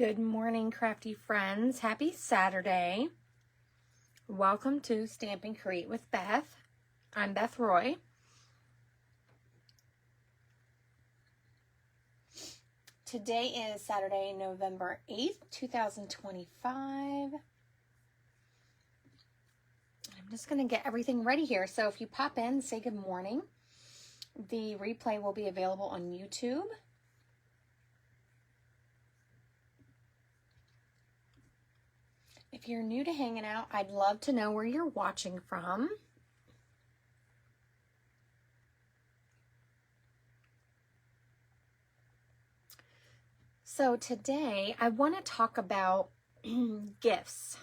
Good morning, crafty friends. Happy Saturday. Welcome to Stamp and Create with Beth. I'm Beth Roy. Today is Saturday, November 8th, 2025. I'm just going to get everything ready here. So if you pop in, say good morning. The replay will be available on YouTube. If you're new to hanging out, I'd love to know where you're watching from. So today I want to talk about gifts.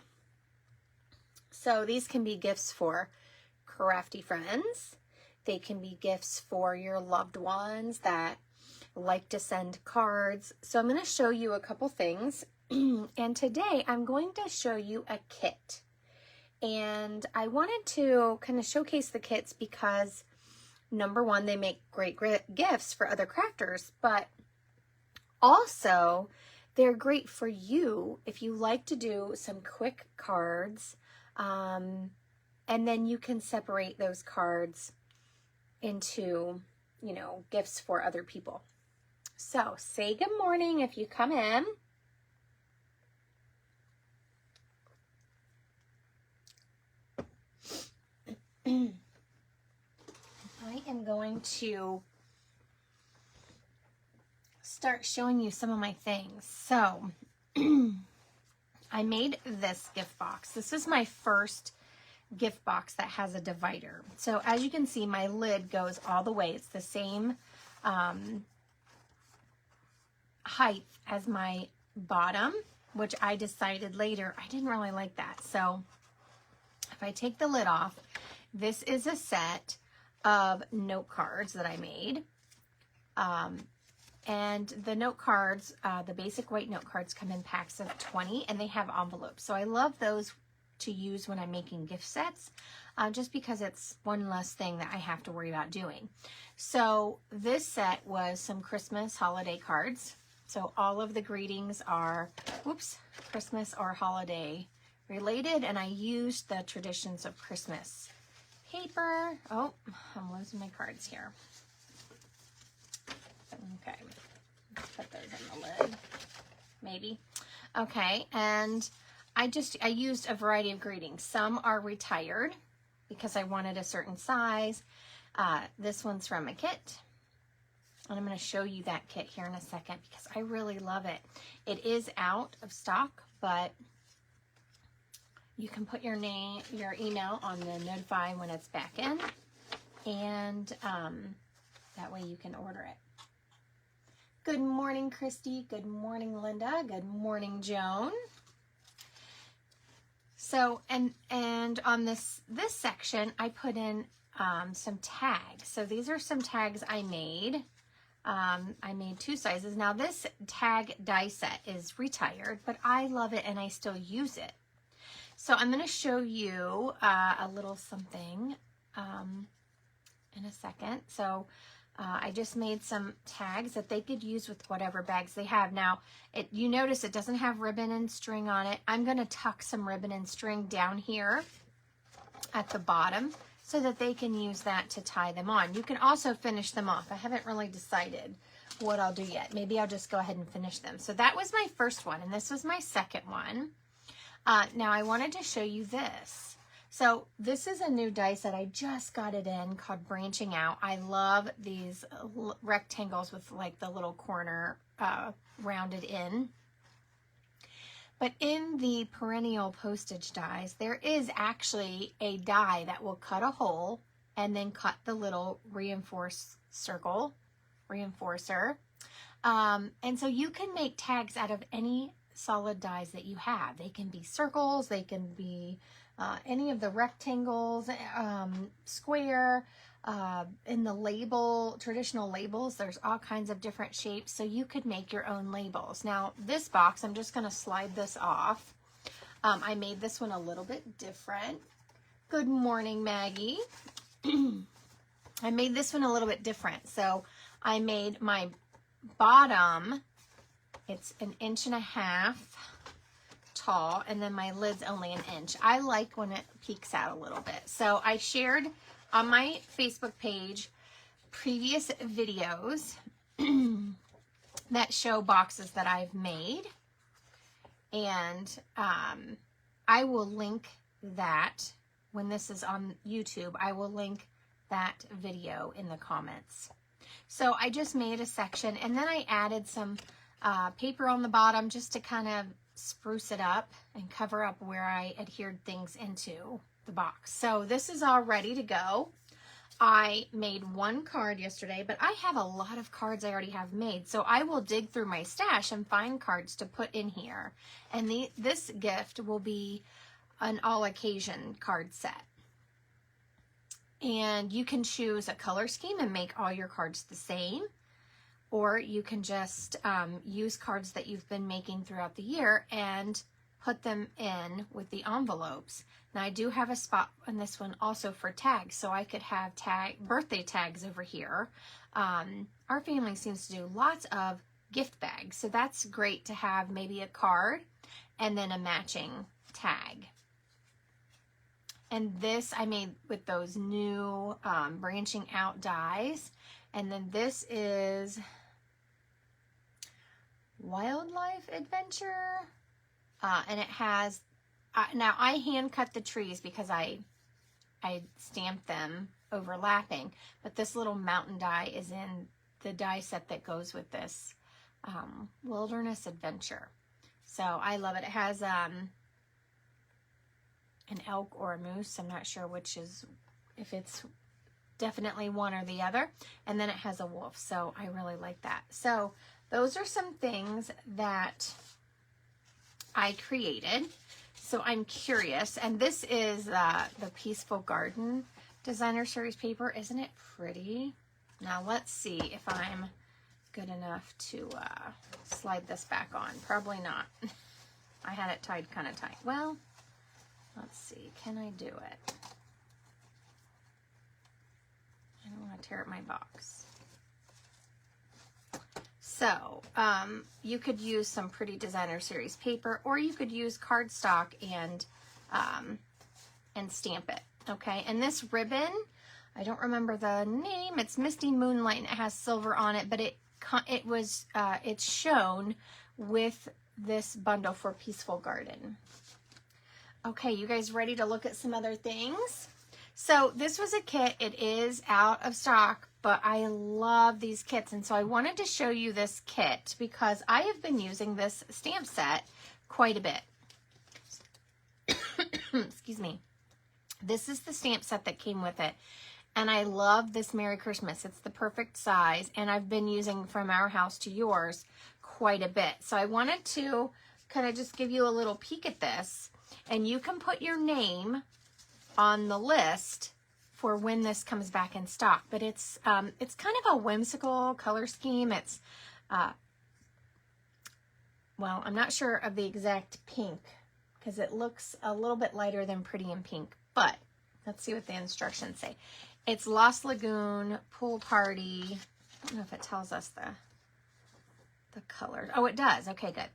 So these can be gifts for crafty friends. They can be gifts for your loved ones that like to send cards. So I'm going to show you a couple things. And today I'm going to show you a kit. And I wanted to kind of showcase the kits because, number one, they make great gifts for other crafters, but also they're great for you if you like to do some quick cards, and then you can separate those cards into, gifts for other people. So say good morning if you come in. I am going to start showing you some of my things. So I made this gift box. This is my first gift box that has a divider. So as you can see, my lid goes all the way. It's the same height as my bottom, which I decided later I didn't really like that. So if I take the lid off, this is a set of note cards that I made. And the note cards, the basic white note cards come in packs of 20 and they have envelopes. So I love those to use when I'm making gift sets, just because it's one less thing that I have to worry about doing. So this set was some Christmas holiday cards. So all of the greetings are, Christmas or holiday related, and I used the Traditions of Christmas paper. Oh, I'm losing my cards here. Okay, put those on the lid, maybe. Okay, and I used a variety of greetings. Some are retired because I wanted a certain size. This one's from a kit, and I'm going to show you that kit here in a second because I really love it. It is out of stock, but you can put your name, your email on the notify when it's back in, and that way you can order it. Good morning, Christy. Good morning, Linda. Good morning, Joan. So, and on this section, I put in some tags. So these are some tags I made. I made two sizes. Now this tag die set is retired, but I love it and I still use it. So I'm going to show you a little something in a second. So I just made some tags that they could use with whatever bags they have. Now, you notice it doesn't have ribbon and string on it. I'm going to tuck some ribbon and string down here at the bottom so that they can use that to tie them on. You can also finish them off. I haven't really decided what I'll do yet. Maybe I'll just go ahead and finish them. So that was my first one, and this was my second one. Now I wanted to show you this. So this is a new die set. I just got it in called Branching Out. I love these rectangles with like the little corner rounded in. But in the perennial postage dies, there is actually a die that will cut a hole and then cut the little reinforcer. And so you can make tags out of any solid dies that you have. They can be circles, they can be any of the rectangles, square, in the label, traditional labels, there's all kinds of different shapes, so you could make your own labels. Now this box, I'm just going to slide this off. I made this one a little bit different. Good morning, Maggie. I made this one a little bit different. So I made my bottom It's 1.5 inches tall, and then my lid's only 1 inch. I like when it peeks out a little bit. So I shared on my Facebook page previous videos that show boxes that I've made, and I will link that when this is on YouTube. I will link that video in the comments. So I just made a section, and then I added some paper on the bottom just to kind of spruce it up and cover up where I adhered things into the box. So this is all ready to go. I made one card yesterday, but I have a lot of cards I already have made. So I will dig through my stash and find cards to put in here. And this gift will be an all occasion card set. And you can choose a color scheme and make all your cards the same. Or you can just use cards that you've been making throughout the year and put them in with the envelopes. Now I do have a spot on this one also for tags, so I could have birthday tags over here. Our family seems to do lots of gift bags, so that's great to have maybe a card and then a matching tag. And this I made with those new branching out dies. And then this is Wildlife Adventure. And it has, now I hand cut the trees because I stamped them overlapping. But this little mountain die is in the die set that goes with this Wilderness Adventure. So I love it. It has an elk or a moose. I'm not sure which is, if it's definitely one or the other. And then it has a wolf. So I really like that. So those are some things that I created. So I'm curious. And this is the Peaceful Garden Designer Series paper. Isn't it pretty? Now let's see if I'm good enough to slide this back on. Probably not. I had it tied kind of tight. Well, let's see. Can I do it? I don't want to tear up my box. So, you could use some pretty Designer Series paper, or you could use cardstock and stamp it. Okay, and this ribbon, I don't remember the name. It's Misty Moonlight, and it has silver on it, but it's shown with this bundle for Peaceful Garden. Okay, you guys ready to look at some other things? So this was a kit. It is out of stock, but I love these kits. And so I wanted to show you this kit because I have been using this stamp set quite a bit. Excuse me. This is the stamp set that came with it. And I love this Merry Christmas. It's the perfect size. And I've been using From Our House to Yours quite a bit. So I wanted to kind of just give you a little peek at this. And you can put your name on the list for when this comes back in stock. But it's kind of a whimsical color scheme. It's, well, I'm not sure of the exact pink because it looks a little bit lighter than Pretty in Pink. But let's see what the instructions say. It's Lost Lagoon, Pool Party. I don't know if it tells us the colors. Oh, it does. Okay, good.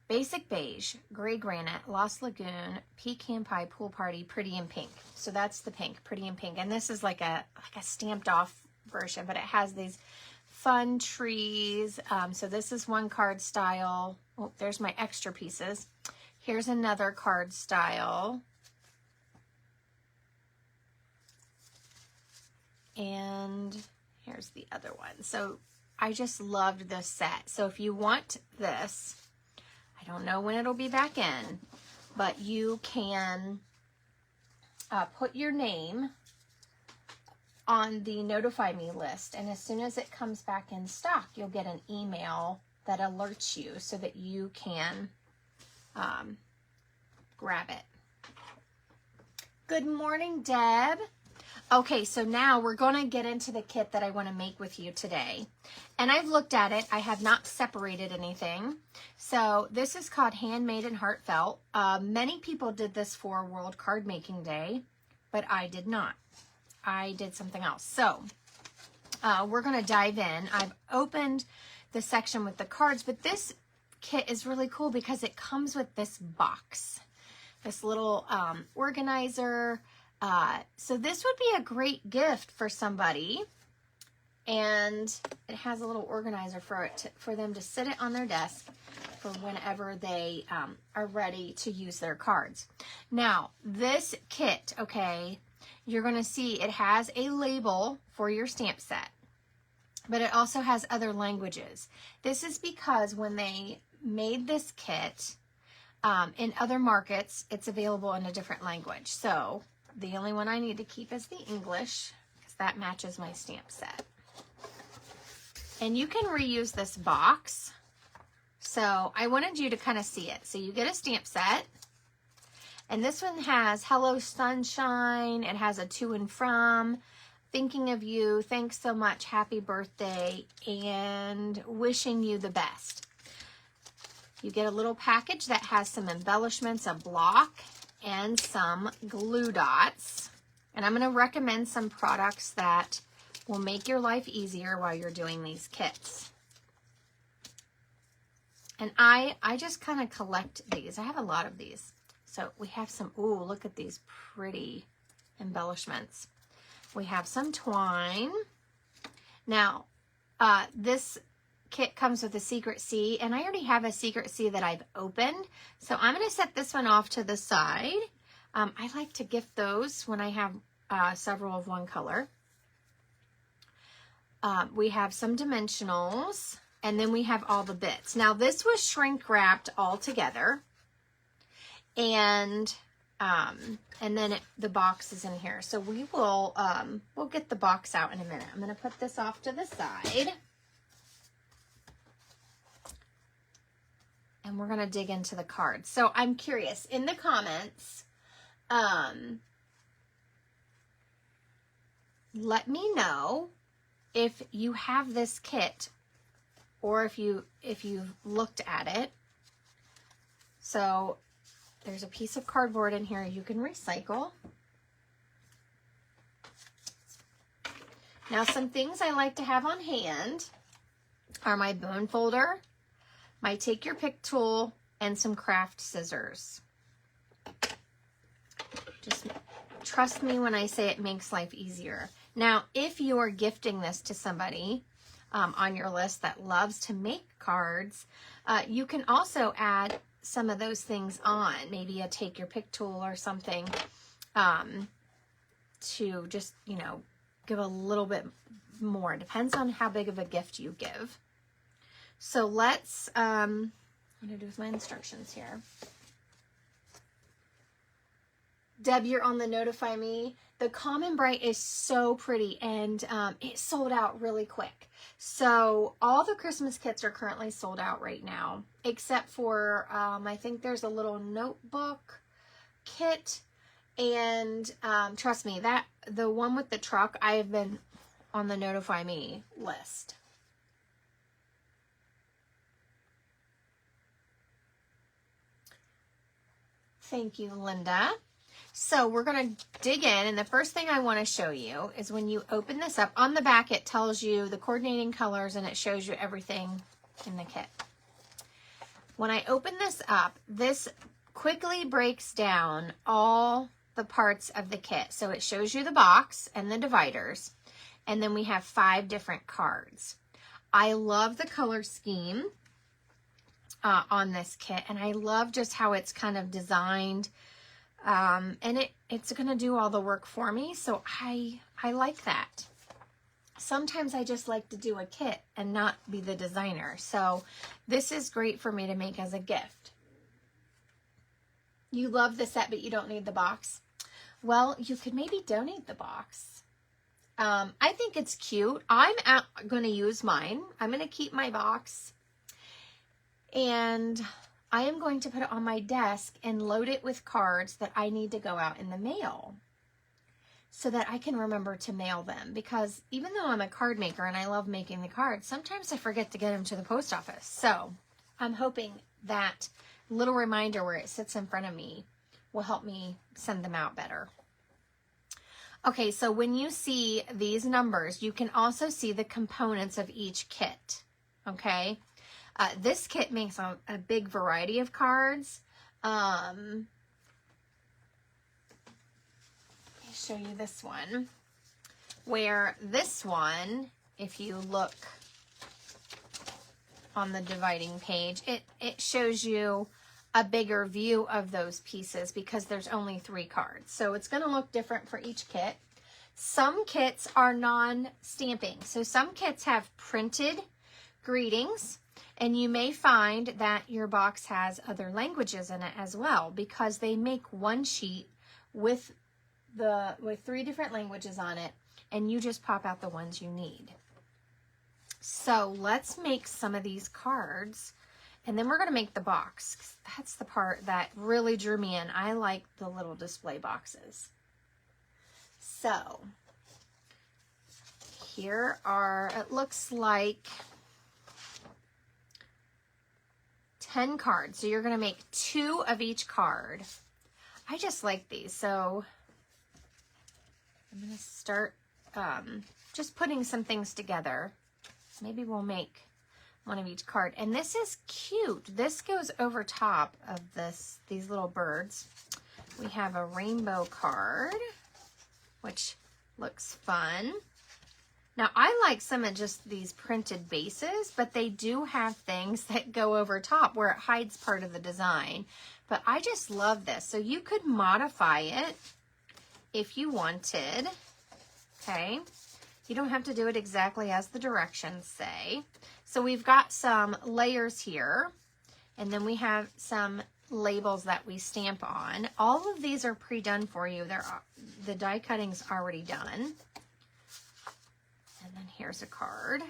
Basic Beige, Gray Granite, Lost Lagoon, Pecan Pie, Pool Party, Pretty in Pink. So that's the pink, Pretty in Pink. And this is like a stamped off version, but it has these fun trees. So this is one card style. Oh, there's my extra pieces. Here's another card style. And here's the other one. So I just loved this set. So if you want this, I don't know when it'll be back in, but you can put your name on the notify me list. And as soon as it comes back in stock, you'll get an email that alerts you so that you can grab it. Good morning, Deb. Okay, so now we're going to get into the kit that I want to make with you today. And I've looked at it. I have not separated anything. So this is called Handmade and Heartfelt. Many people did this for World Card Making Day, but I did not. I did something else. So we're going to dive in. I've opened the section with the cards, but this kit is really cool because it comes with this box, this little organizer. So this would be a great gift for somebody. And it has a little organizer for them to sit it on their desk for whenever they are ready to use their cards. Now, this kit, okay, you're going to see it has a label for your stamp set, but it also has other languages. This is because when they made this kit, in other markets, it's available in a different language. So the only one I need to keep is the English, because that matches my stamp set. And you can reuse this box. So I wanted you to kind of see it. So you get a stamp set. And this one has Hello Sunshine. It has a to and from, thinking of you, thanks so much, happy birthday, and wishing you the best. You get a little package that has some embellishments, a block, and some glue dots. And I'm going to recommend some products that will make your life easier while you're doing these kits. And I just kind of collect these. I have a lot of these. So we have some, ooh, look at these pretty embellishments. We have some twine. Now, this kit comes with a secret C, and I already have a secret C that I've opened. So I'm going to set this one off to the side. I like to gift those when I have several of one color. We have some dimensionals, and then we have all the bits. Now, this was shrink wrapped all together, and then the box is in here. So we will, we'll get the box out in a minute. I'm going to put this off to the side, and we're going to dig into the cards. So I'm curious, in the comments, let me know if you have this kit or if you've looked at it. So there's a piece of cardboard in here you can recycle. Now, some things I like to have on hand are my bone folder, my take your pick tool, and some craft scissors. Just trust me when I say it makes life easier. Now, if you're gifting this to somebody on your list that loves to make cards, you can also add some of those things on, maybe a take your pick tool or something, to just, you know, give a little bit more. It depends on how big of a gift you give. So let's, I'm going to do with my instructions here. Deb, you're on the notify me. The Common Bright is so pretty, and it sold out really quick. So all the Christmas kits are currently sold out right now, except for I think there's a little notebook kit, and trust me, that the one with the truck, I have been on the notify me list. Thank you, Linda. So we're going to dig in, and the first thing I want to show you is when you open this up, on the back it tells you the coordinating colors and it shows you everything in the kit. When I open this up, this quickly breaks down all the parts of the kit. So it shows you the box and the dividers, and then we have 5 different cards. I love the color scheme on this kit, and I love just how it's kind of designed. And it's going to do all the work for me. So I like that. Sometimes I just like to do a kit and not be the designer. So this is great for me to make as a gift. You love the set, but you don't need the box. Well, you could maybe donate the box. I think it's cute. I'm going to use mine. I'm going to keep my box, and I am going to put it on my desk and load it with cards that I need to go out in the mail so that I can remember to mail them. Because even though I'm a card maker and I love making the cards, sometimes I forget to get them to the post office. So I'm hoping that little reminder where it sits in front of me will help me send them out better. Okay, so when you see these numbers, you can also see the components of each kit, okay? This kit makes a big variety of cards. Let me show you this one, where this one, if you look on the dividing page, it shows you a bigger view of those pieces because there's only 3 cards. So it's going to look different for each kit. Some kits are non-stamping. So some kits have printed greetings, and you may find that your box has other languages in it as well, because they make one sheet with 3 different languages on it, and you just pop out the ones you need. So let's make some of these cards, and then we're going to make the box. That's the part that really drew me in. I like the little display boxes. So here are, it looks like 10 cards. So you're going to make 2 of each card. I just like these. So I'm going to start just putting some things together. Maybe we'll make one of each card. And this is cute. This goes over top of these little birds. We have a rainbow card, which looks fun. Now, I like some of just these printed bases, but they do have things that go over top where it hides part of the design. But I just love this. So you could modify it if you wanted, okay? You don't have to do it exactly as the directions say. So we've got some layers here, and then we have some labels that we stamp on. All of these are pre-done for you. The die cutting's already done. And then here's a card.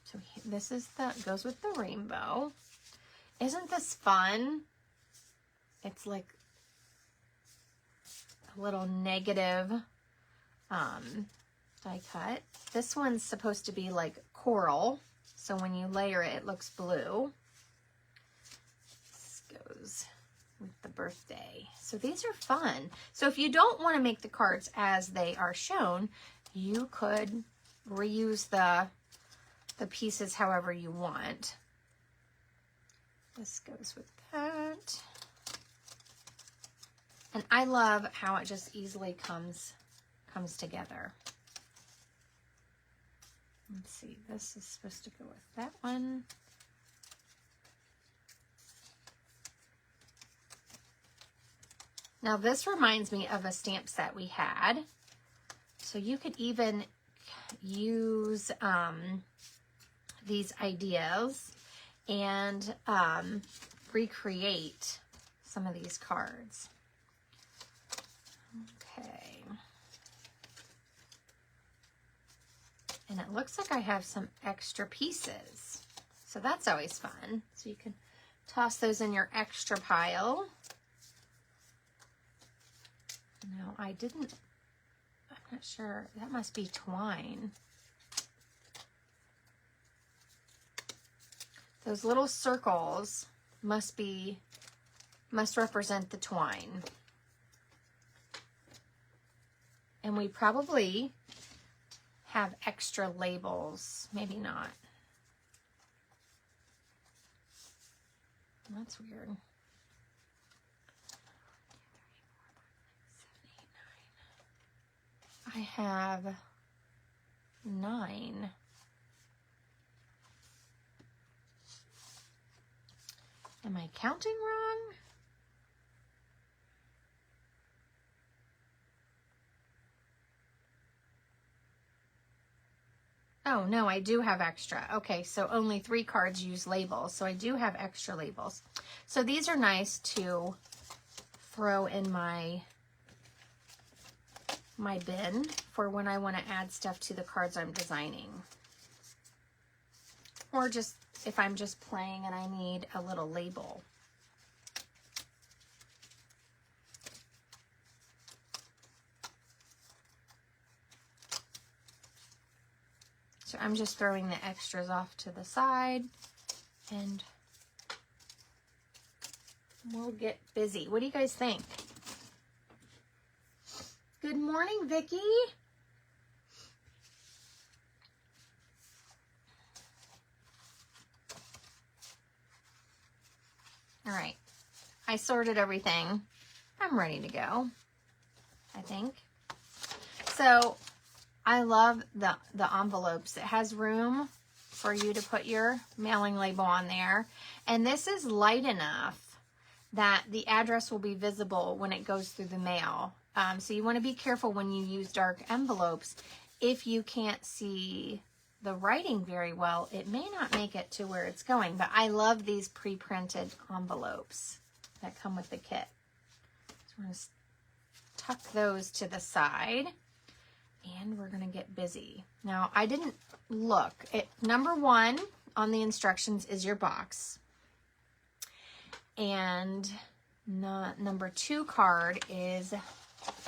So this is goes with the rainbow. Isn't this fun? It's like a little negative die cut. This one's supposed to be like coral, so when you layer it, it looks blue. This goes with the birthday. So these are fun. So if you don't want to make the cards as they are shown, you could reuse the pieces however you want. This goes with that. And I love how it just easily comes together. Let's see, this is supposed to go with that one. Now this reminds me of a stamp set we had. So you could even use these ideas and recreate some of these cards. Okay. And it looks like I have some extra pieces. So that's always fun. So you can toss those in your extra pile. No, I'm not sure. That must be twine. Those little circles must represent the twine. And we probably have extra labels. Maybe not. That's weird. I have 9. Am I counting wrong? Oh, no, I do have extra. Okay, so only 3 cards use labels, so I do have extra labels. So these are nice to throw in my bin for when I want to add stuff to the cards I'm designing. Or just if I'm just playing and I need a little label. So I'm just throwing the extras off to the side and we'll get busy. What do you guys think? Good morning, Vicki. All right, I sorted everything. I'm ready to go, I think. So I love the envelopes. It has room for you to put your mailing label on there. And this is light enough that the address will be visible when it goes through the mail. So you want to be careful when you use dark envelopes. If you can't see the writing very well, it may not make it to where it's going. But I love these pre-printed envelopes that come with the kit. So we're going to tuck those to the side. And we're going to get busy. Now, I didn't look. Number 1 on the instructions is your box. And number 2 card is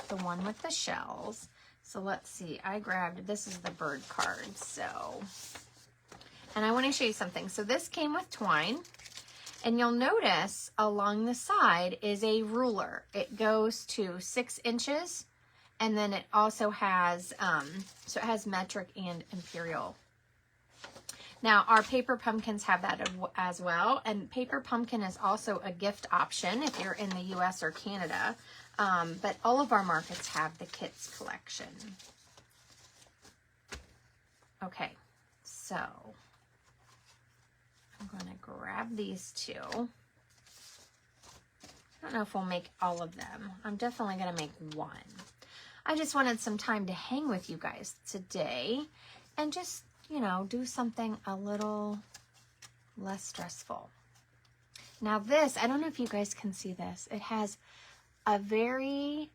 the one with the shells. So let's see. I grabbed, this is the bird card. So, and I want to show you something. So this came with twine. And you'll notice along the side is a ruler. It goes to 6 inches. And then it also has, so it has metric and imperial. Now, our paper pumpkins have that as well. And paper pumpkin is also a gift option if you're in the US or Canada. But all of our markets have the kits collection. Okay, so I'm going to grab these 2. I don't know if we'll make all of them. I'm definitely going to make 1. I just wanted some time to hang with you guys today and just, you know, do something a little less stressful. Now this, I don't know if you guys can see this. It has a very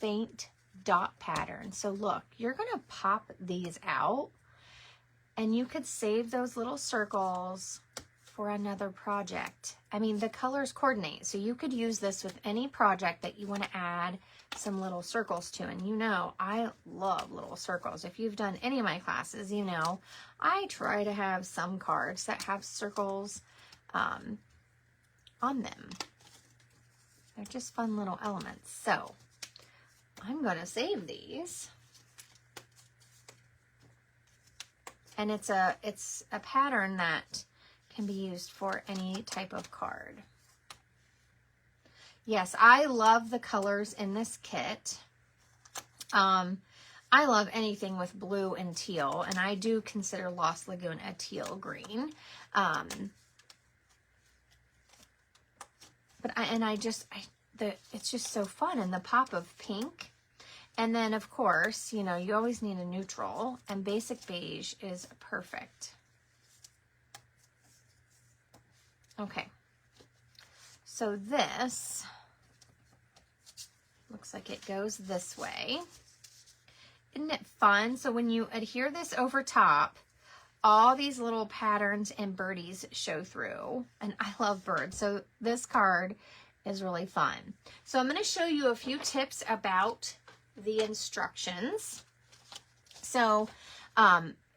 faint dot pattern. So look, you're going to pop these out and you could save those little circles for another project. I mean, the colors coordinate. So you could use this with any project that you want to add some little circles to. And you know, I love little circles. If you've done any of my classes, you know, I try to have some cards that have circles on them. They're just fun little elements. So I'm going to save these. And it's a pattern that can be used for any type of card. Yes, I love the colors in this kit. I love anything with blue and teal, and I do consider Lost Lagoon a teal green. It's just so fun, and the pop of pink. And then, of course, you know, you always need a neutral, and basic beige is perfect. Okay, so this looks like it goes this way. Isn't it fun? So when you adhere this over top, all these little patterns and birdies show through, and I love birds, so this card is really fun. So I'm going to show you a few tips about the instructions. So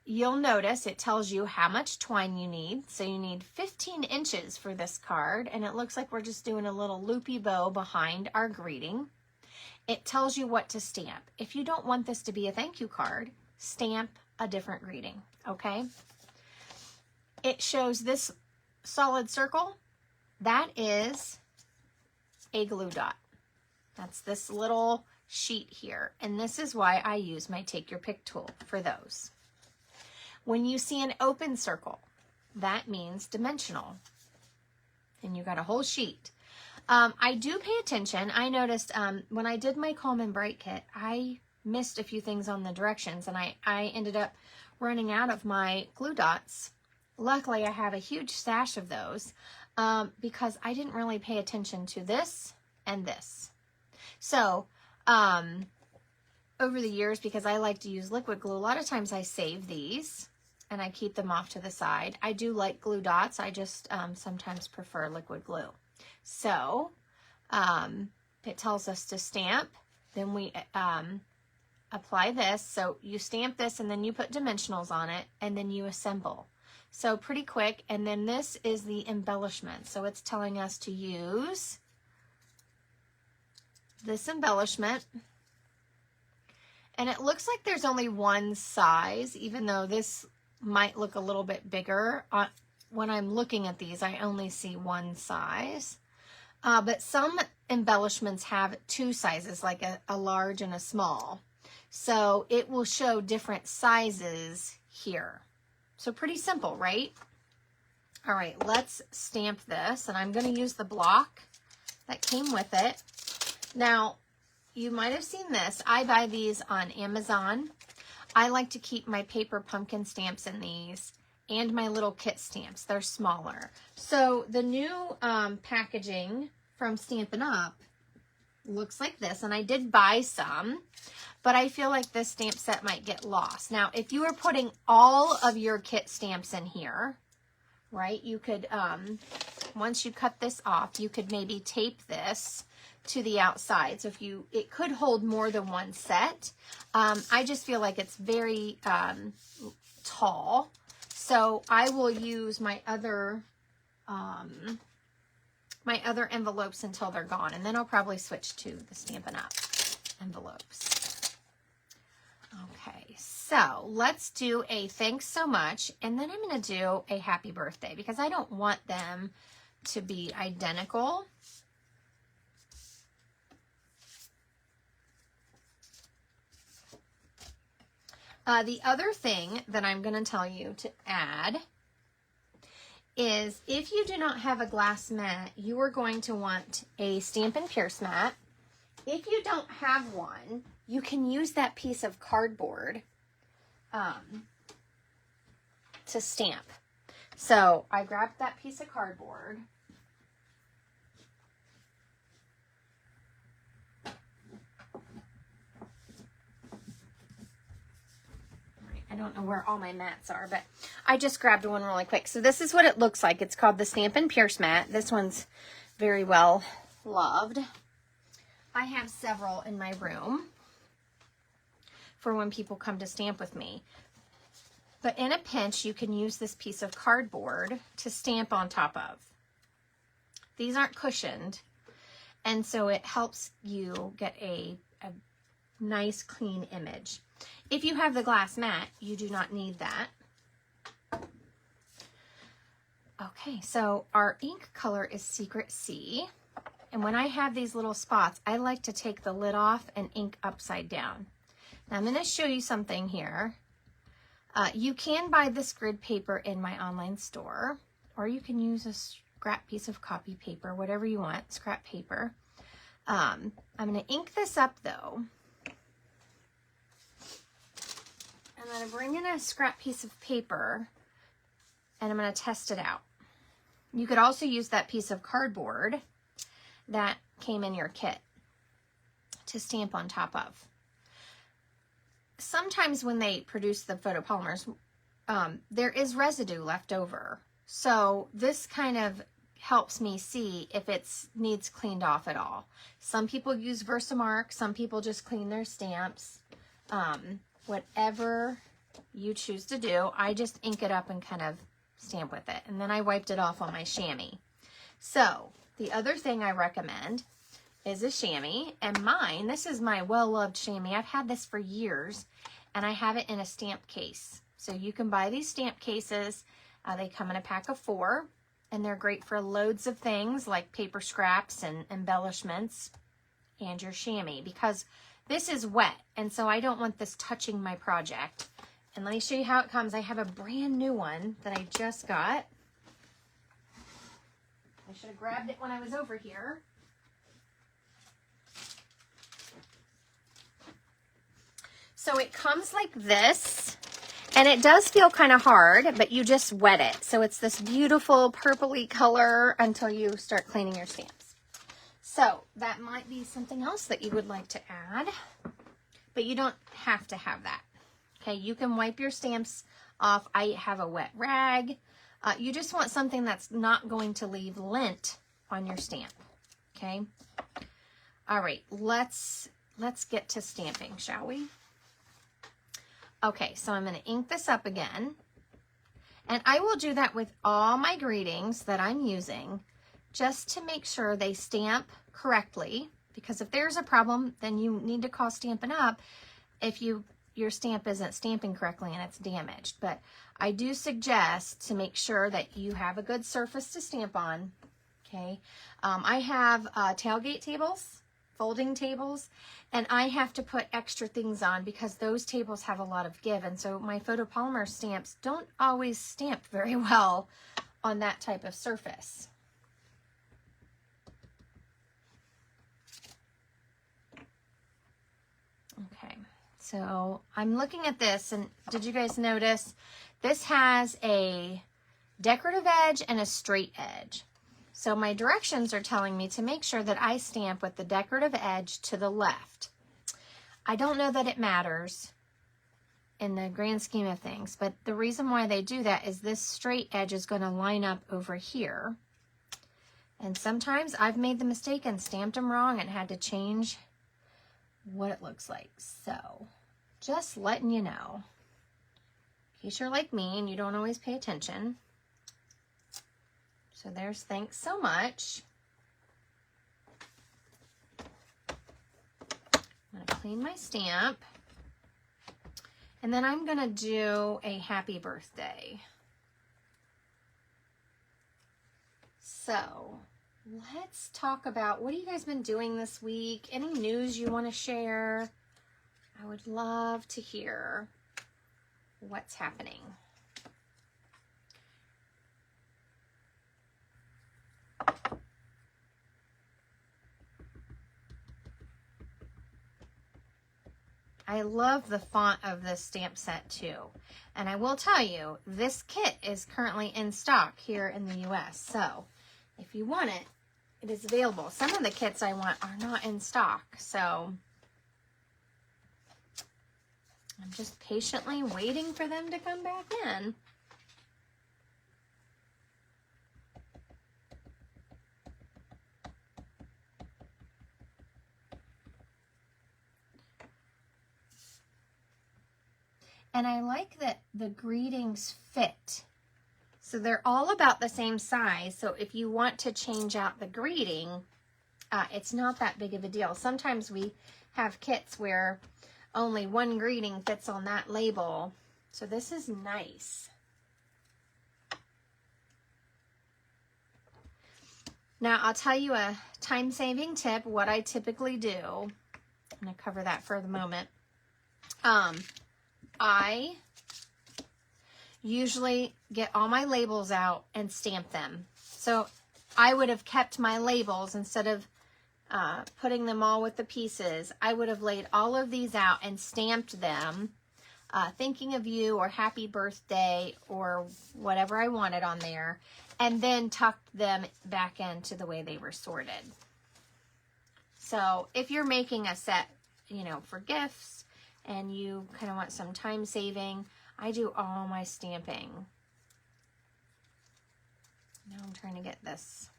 you'll notice it tells you how much twine you need. So you need 15 inches for this card, and it looks like we're just doing a little loopy bow behind our greeting. It tells you what to stamp. If you don't want this to be a thank you card, stamp a different greeting, okay? It shows this solid circle. That is a glue dot. That's this little sheet here, and this is why I use my Take Your Pick tool for those. When you see an open circle, that means dimensional, and you got a whole sheet. I do pay attention. I noticed when I did my Calm and Bright kit, I missed a few things on the directions, and I ended up running out of my glue dots. Luckily, I have a huge stash of those because I didn't really pay attention to this and this. So over the years, because I like to use liquid glue, a lot of times I save these and I keep them off to the side. I do like glue dots. I just sometimes prefer liquid glue. So it tells us to stamp. Then we apply this. So you stamp this and then you put dimensionals on it and then you assemble. So pretty quick. And then this is the embellishment. So it's telling us to use this embellishment. And it looks like there's only one size, even though this might look a little bit bigger when I'm looking at these, I only see one size. But some embellishments have two sizes, like a large and a small. So it will show different sizes here. So pretty simple, right? All right, let's stamp this, and I'm going to use the block that came with it. Now, you might have seen this. I buy these on Amazon. I like to keep my paper pumpkin stamps in these and my little kit stamps. They're smaller. So the new packaging from Stampin' Up! Looks like this, and I did buy some, but I feel like this stamp set might get lost. Now, if you were putting all of your kit stamps in here, right, you could, once you cut this off, you could maybe tape this to the outside. So it could hold more than one set. I just feel like it's very tall. So I will use my other envelopes until they're gone, and then I'll probably switch to the Stampin' Up! Envelopes. Okay, so let's do a thanks so much, and then I'm going to do a happy birthday because I don't want them to be identical. The other thing that I'm going to tell you to add is if you do not have a glass mat, you are going to want a Stampin' Pierce mat. If you don't have one, you can use that piece of cardboard to stamp. So I grabbed that piece of cardboard. I don't know where all my mats are, but I just grabbed one really quick. So this is what it looks like. It's called the Stampin' Pierce mat. This one's very well loved. I have several in my room for when people come to stamp with me. But in a pinch, you can use this piece of cardboard to stamp on top of. These aren't cushioned, and so it helps you get a nice, clean image. If you have the glass mat, you do not need that. Okay, so our ink color is Secret C. And when I have these little spots, I like to take the lid off and ink upside down. Now I'm going to show you something here. You can buy this grid paper in my online store, or you can use a scrap piece of copy paper, whatever you want, scrap paper. I'm going to ink this up though. I'm going to bring in a scrap piece of paper and I'm going to test it out. You could also use that piece of cardboard that came in your kit to stamp on top of. Sometimes when they produce the photopolymers, there is residue left over. So this kind of helps me see if it needs cleaned off at all. Some people use Versamark, some people just clean their stamps. Whatever you choose to do, I just ink it up and kind of stamp with it. And then I wiped it off on my chamois. So the other thing I recommend is a chamois. And mine, this is my well-loved chamois. I've had this for years, and I have it in a stamp case. So you can buy these stamp cases. They come in a pack of 4, and they're great for loads of things like paper scraps and embellishments and your chamois, because this is wet, and so I don't want this touching my project. And let me show you how it comes. I have a brand new one that I just got. I should have grabbed it when I was over here. So it comes like this, and it does feel kind of hard, but you just wet it. So it's this beautiful purpley color until you start cleaning your stamps. So that might be something else that you would like to add, but you don't have to have that. Okay, you can wipe your stamps off. I have a wet rag. You just want something that's not going to leave lint on your stamp. Okay. All right, let's get to stamping, shall we? Okay, so I'm going to ink this up again, and I will do that with all my greetings that I'm using, just to make sure they stamp correctly, because if there's a problem, then you need to call Stampin' Up. If you your stamp isn't stamping correctly and it's damaged. But I do suggest to make sure that you have a good surface to stamp on. Okay, I have tailgate tables, folding tables, and I have to put extra things on because those tables have a lot of give, and so my photopolymer stamps don't always stamp very well on that type of surface. Okay, so I'm looking at this, and did you guys notice this has a decorative edge and a straight edge? So my directions are telling me to make sure that I stamp with the decorative edge to the left. I don't know that it matters in the grand scheme of things, but the reason why they do that is this straight edge is going to line up over here. And sometimes I've made the mistake and stamped them wrong and had to change what it looks like. So just letting you know, in case you're like me and you don't always pay attention. So there's thanks so much. I'm going to clean my stamp. And then I'm going to do a happy birthday. So let's talk about, what have you guys been doing this week? Any news you want to share? I would love to hear what's happening. I love the font of this stamp set too. And I will tell you, this kit is currently in stock here in the US. So if you want it, it is available. Some of the kits I want are not in stock. So I'm just patiently waiting for them to come back in. And I like that the greetings fit. So they're all about the same size. So if you want to change out the greeting, it's not that big of a deal. Sometimes we have kits where only one greeting fits on that label. So this is nice. Now I'll tell you a time-saving tip, what I typically do. I'm going to cover that for the moment. I usually get all my labels out and stamp them. So I would have kept my labels instead of putting them all with the pieces. I would have laid all of these out and stamped them, thinking of you or happy birthday or whatever I wanted on there, and then tucked them back into the way they were sorted. So if you're making a set, you know, for gifts, and you kind of want some time saving, I do all my stamping. Now I'm trying to get this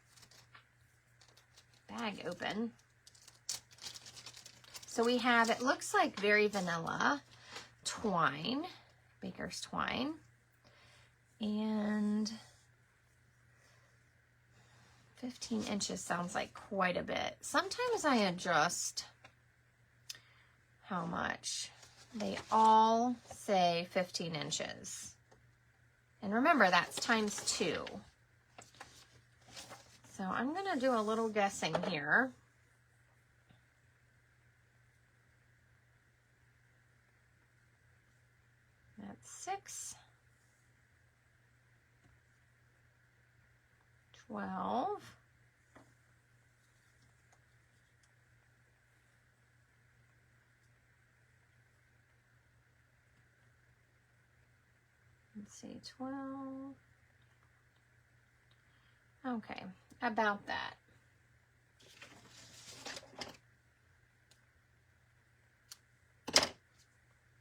bag open. So we have, it looks like very vanilla twine, baker's twine, and 15 inches sounds like quite a bit. Sometimes I adjust how much. They all say 15 inches. And remember, that's times 2. So I'm going to do a little guessing here. That's 6, 12, let's see, 12. Okay, about that.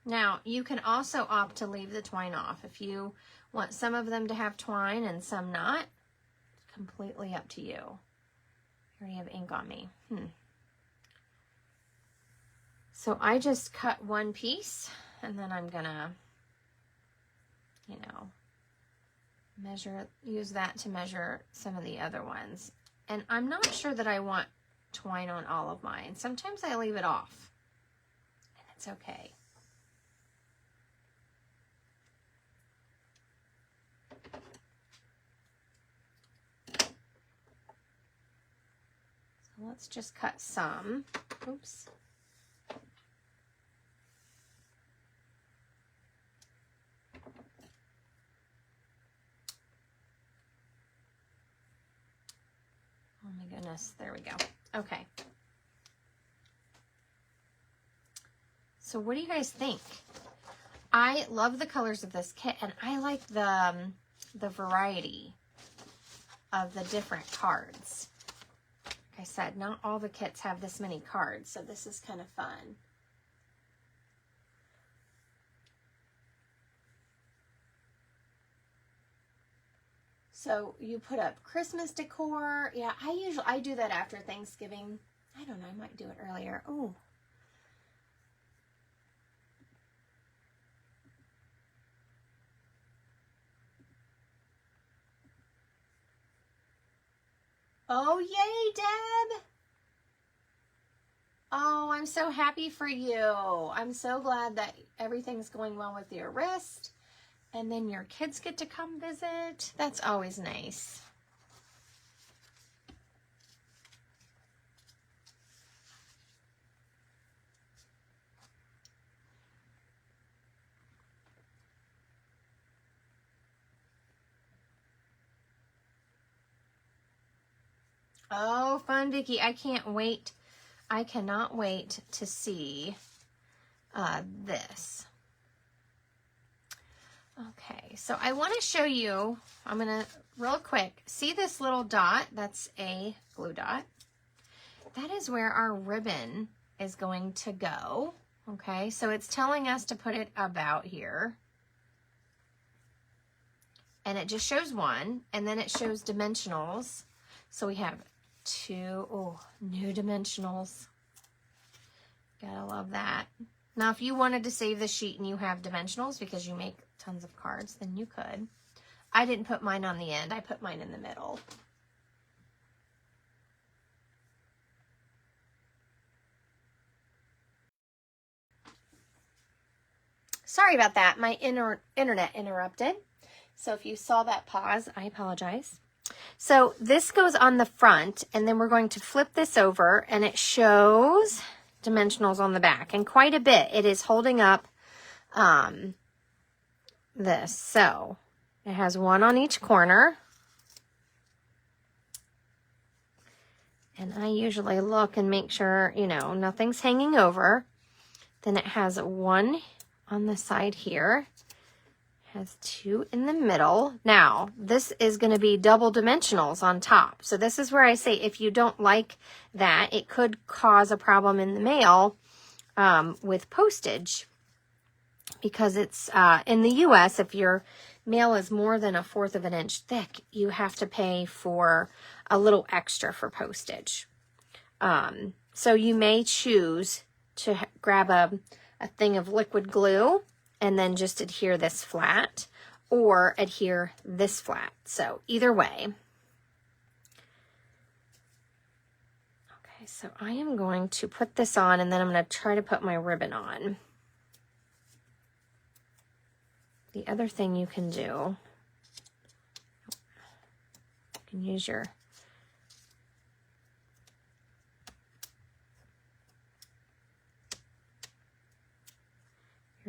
Now, you can also opt to leave the twine off. If you want some of them to have twine and some not, it's completely up to you. I already have ink on me. So I just cut one piece, and then I'm gonna, you know, use that to measure some of the other ones. And I'm not sure that I want twine on all of mine. Sometimes I leave it off, and it's okay. let's just cut some. Oops. Oh my goodness, there we go. Okay. So what do you guys think? I love the colors of this kit, and I like the variety of the different cards. Like I said, not all the kits have this many cards, so this is kind of fun. So you put up Christmas decor. Yeah, I do that after Thanksgiving. I don't know, I might do it earlier. Oh. Oh, yay, Deb. Oh, I'm so happy for you. I'm so glad that everything's going well with your wrist. And then your kids get to come visit. That's always nice. Oh, fun, Vicki. I can't wait. I cannot wait to see this. Okay, so I want to show you, I'm going to, real quick, see this little dot? That's a glue dot. That is where our ribbon is going to go. Okay, so it's telling us to put it about here. And it just shows one, and then it shows dimensionals. So we have two, oh, new dimensionals. Gotta love that. Now, if you wanted to save the sheet and you have dimensionals because you make tons of cards, then you could. I didn't put mine on the end. I put mine in the middle. Sorry about that. My internet interrupted. So if you saw that pause, I apologize. So this goes on the front, and then we're going to flip this over, and it shows dimensionals on the back, and quite a bit. It is holding up this. So it has one on each corner. And I usually look and make sure, you know, nothing's hanging over. Then it has one on the side here. Has two in the middle. Now, this is going to be double dimensionals on top. So this is where I say if you don't like that, it could cause a problem in the mail with postage. Because it's in the U.S., if your mail is more than 1/4 of an inch thick, you have to pay for a little extra for postage. So you may choose to grab a thing of liquid glue and then just adhere this flat, or adhere this flat. So either way. Okay, so I am going to put this on, and then I'm going to try to put my ribbon on. The other thing you can do, you can use your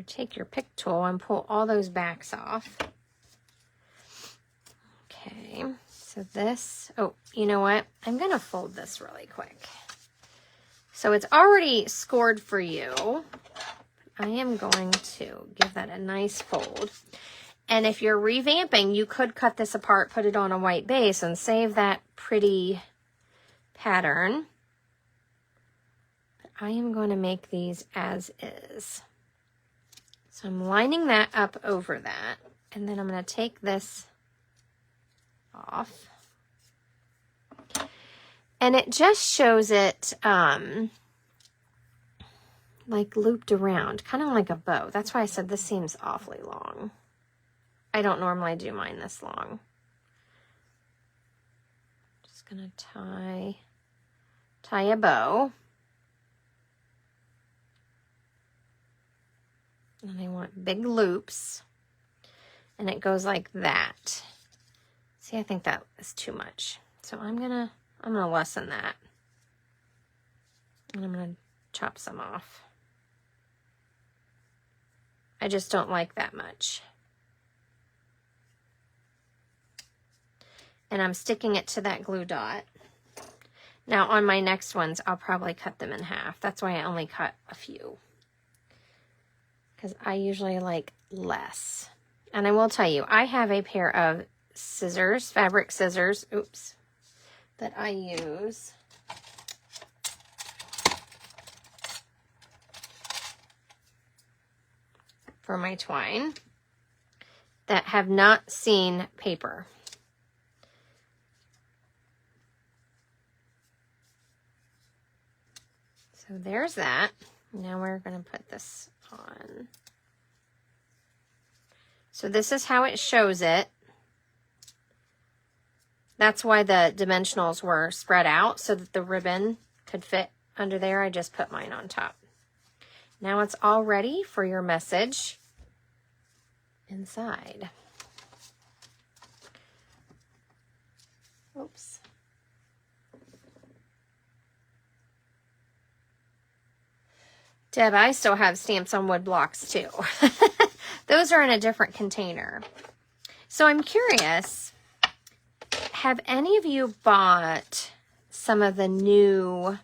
take your pick tool and pull all those backs off. Okay, so this, oh, you know what? I'm going to fold this really quick. So it's already scored for you. I am going to give that a nice fold. And if you're revamping, you could cut this apart, put it on a white base, and save that pretty pattern. But I am going to make these as is. So I'm lining that up over that, and then I'm going to take this off. And it just shows it like looped around, kind of like a bow. That's why I said this seems awfully long. I don't normally do mine this long. Just going to tie a bow. And I want big loops, and it goes like that. See, I think that is too much. So I'm gonna lessen that. And I'm going to chop some off. I just don't like that much. And I'm sticking it to that glue dot. Now on my next ones, I'll probably cut them in half. That's why I only cut a few, because I usually like less. And I will tell you, I have a pair of scissors, fabric scissors, oops, that I use for my twine that have not seen paper. So there's that. Now we're going to put this on. So this is how it shows it. That's why the dimensionals were spread out so that the ribbon could fit under there. I just put mine on top. Now it's all ready for your message inside. Oops. Deb, I still have stamps on wood blocks too. Those are in a different container. So I'm curious, have any of you bought some of the new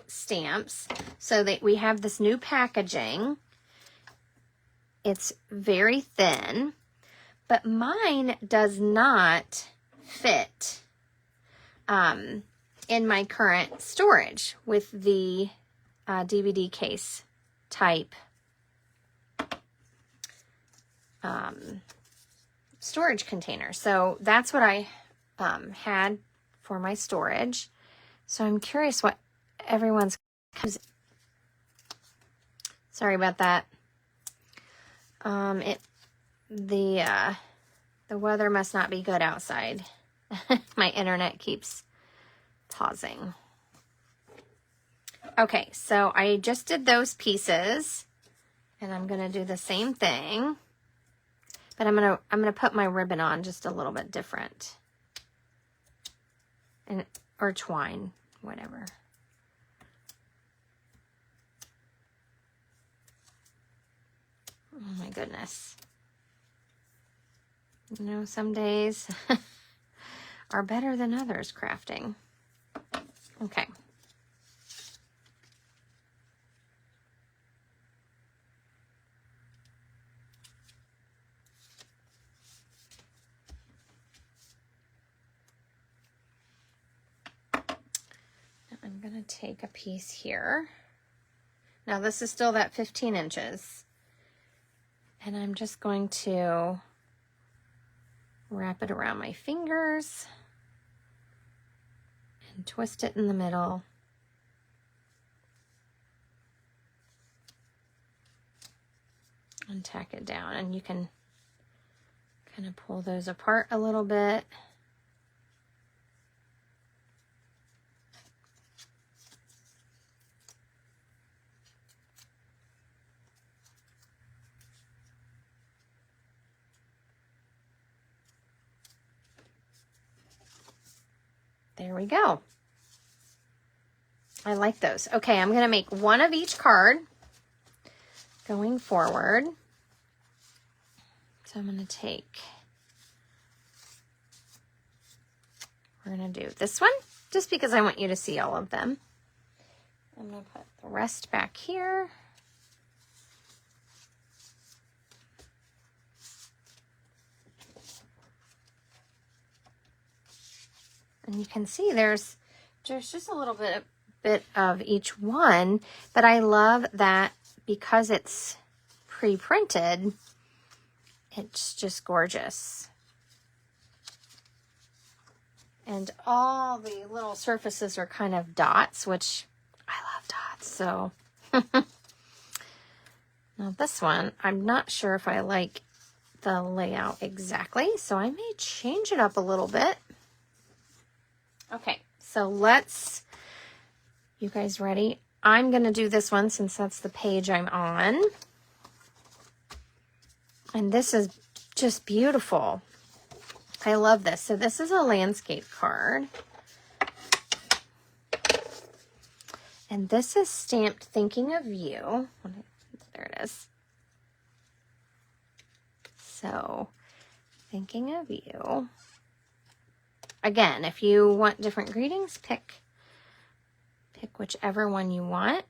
stamps? So that we have this new packaging. It's very thin, but mine does not fit in my current storage with the DVD case type storage container. So that's what I had for my storage. So I'm curious what everyone's... Sorry about that. The weather must not be good outside. My internet keeps pausing. Okay, so I just did those pieces, and I'm gonna do the same thing, but I'm gonna put my ribbon on just a little bit different, or twine, whatever. Oh my goodness. You know, some days are better than others crafting. Okay. Now I'm going to take a piece here. Now this is still that 15 inches. And I'm just going to wrap it around my fingers and twist it in the middle. And tack it down, and you can kind of pull those apart a little bit. There we go. I like those. Okay, I'm going to make one of each card going forward. So I'm going to take, we're going to do this one just because I want you to see all of them. I'm going to put the rest back here. And you can see there's just a little bit of each one, but I love that because it's pre-printed, it's just gorgeous. And all the little surfaces are kind of dots, which I love dots, so. Now this one, I'm not sure if I like the layout exactly, so I may change it up a little bit. Okay, so you guys ready? I'm going to do this one since that's the page I'm on. And this is just beautiful. I love this. So this is a landscape card. And this is stamped Thinking of You. There it is. So, Thinking of You. Again, if you want different greetings, pick whichever one you want.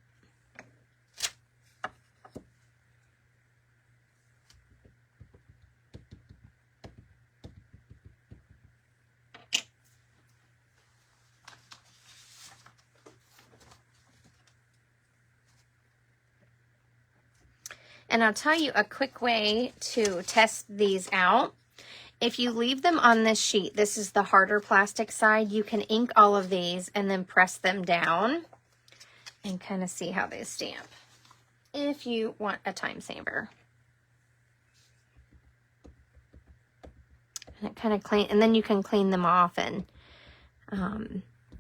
And I'll tell you a quick way to test these out. If you leave them on this sheet, this is the harder plastic side, you can ink all of these and then press them down and kind of see how they stamp if you want a time saver. And it kind of clean, and then you can clean them off and